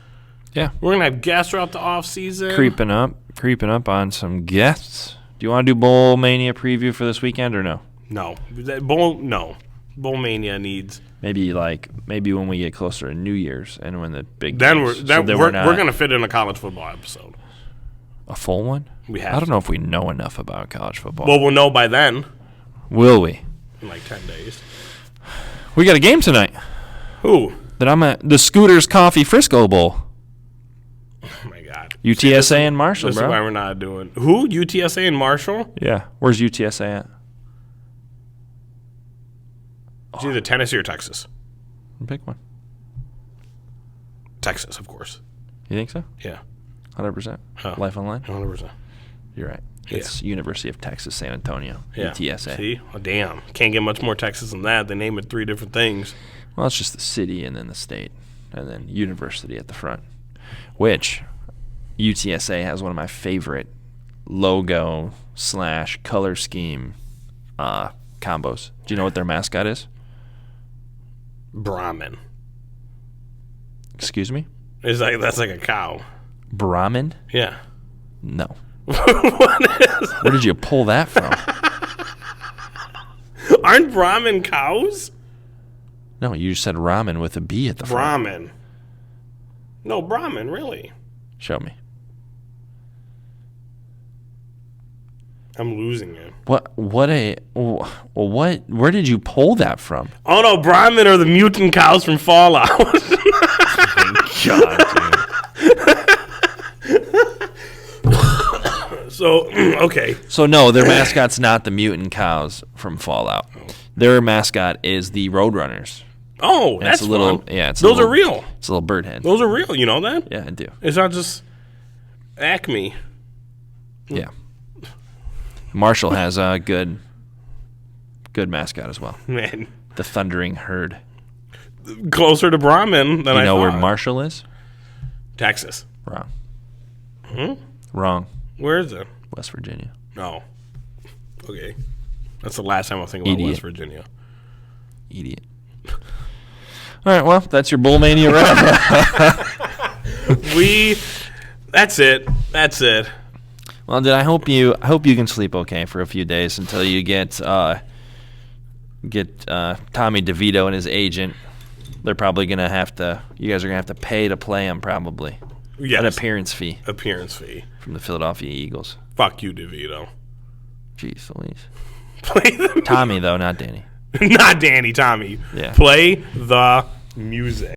[SPEAKER 2] Yeah.
[SPEAKER 1] We're gonna have guests throughout the off season.
[SPEAKER 2] Creeping up on some guests. Do you want to do Bowl Mania preview for this weekend or no?
[SPEAKER 1] No. Bowl Mania needs.
[SPEAKER 2] Maybe when we get closer to New Year's and when the big
[SPEAKER 1] Then
[SPEAKER 2] games.
[SPEAKER 1] we're gonna fit in a college football episode.
[SPEAKER 2] A full one?
[SPEAKER 1] We have.
[SPEAKER 2] I don't know if we know enough about college football.
[SPEAKER 1] Well, we'll know by then.
[SPEAKER 2] Will we?
[SPEAKER 1] In like 10 days.
[SPEAKER 2] We got a game tonight.
[SPEAKER 1] Who?
[SPEAKER 2] That I'm at the Scooters Coffee Frisco Bowl.
[SPEAKER 1] Oh my God.
[SPEAKER 2] UTSA and Marshall,
[SPEAKER 1] This
[SPEAKER 2] bro.
[SPEAKER 1] is why we're not doing. Who? UTSA and Marshall?
[SPEAKER 2] Yeah. Where's UTSA at?
[SPEAKER 1] It's either Tennessee or Texas.
[SPEAKER 2] Pick one.
[SPEAKER 1] Texas, of course.
[SPEAKER 2] You think so?
[SPEAKER 1] Yeah.
[SPEAKER 2] 100%.
[SPEAKER 1] Huh.
[SPEAKER 2] Life online?
[SPEAKER 1] 100%.
[SPEAKER 2] You're right. It's University of Texas, San Antonio.
[SPEAKER 1] Yeah.
[SPEAKER 2] UTSA.
[SPEAKER 1] See? Oh, damn. Can't get much more Texas than that. They name it 3 different things.
[SPEAKER 2] Well, it's just the city and then the state and then university at the front, which UTSA has one of my favorite logo / color scheme combos. Do you know what their mascot is?
[SPEAKER 1] Brahmin.
[SPEAKER 2] Excuse me?
[SPEAKER 1] That's like a cow.
[SPEAKER 2] Brahmin?
[SPEAKER 1] Yeah.
[SPEAKER 2] No.
[SPEAKER 1] What is?
[SPEAKER 2] Where did you pull that from?
[SPEAKER 1] Aren't Brahmin cows?
[SPEAKER 2] No, you just said ramen with a B at the front.
[SPEAKER 1] Brahmin. No, Brahmin, really.
[SPEAKER 2] Show me.
[SPEAKER 1] I'm losing it.
[SPEAKER 2] Where did you pull that from?
[SPEAKER 1] Oh no, Brahmin are the mutant cows from Fallout.
[SPEAKER 2] God, dude.
[SPEAKER 1] So, okay.
[SPEAKER 2] So no, their mascot's not the mutant cows from Fallout. Their mascot is the Roadrunners.
[SPEAKER 1] Oh, that's
[SPEAKER 2] a little.
[SPEAKER 1] fun.
[SPEAKER 2] Yeah,
[SPEAKER 1] Those are real.
[SPEAKER 2] It's a little bird head.
[SPEAKER 1] Those are real. You know that?
[SPEAKER 2] Yeah, I do.
[SPEAKER 1] It's not just Acme.
[SPEAKER 2] Yeah. Marshall has a good mascot as well.
[SPEAKER 1] Man,
[SPEAKER 2] The Thundering Herd.
[SPEAKER 1] closer to Brahmin than I
[SPEAKER 2] You know
[SPEAKER 1] thought.
[SPEAKER 2] where Marshall is?
[SPEAKER 1] Texas.
[SPEAKER 2] Wrong. Wrong.
[SPEAKER 1] Where is it?
[SPEAKER 2] West Virginia.
[SPEAKER 1] No. Okay. That's the last time I think about
[SPEAKER 2] Idiot.
[SPEAKER 1] West Virginia.
[SPEAKER 2] Idiot. All right, well, that's your Bull Mania wrap.
[SPEAKER 1] That's it. That's it.
[SPEAKER 2] Well, dude, I hope you can sleep okay for a few days until you get Tommy DeVito and his agent. They're probably gonna have to. You guys are gonna have to pay to play him, probably.
[SPEAKER 1] Yes.
[SPEAKER 2] An appearance fee
[SPEAKER 1] Appearance fee.
[SPEAKER 2] from the Philadelphia Eagles.
[SPEAKER 1] Fuck you, DeVito.
[SPEAKER 2] Jeez Louise.
[SPEAKER 1] Play the
[SPEAKER 2] Tommy though, not Danny.
[SPEAKER 1] not Danny, Tommy.
[SPEAKER 2] Yeah.
[SPEAKER 1] Play the music.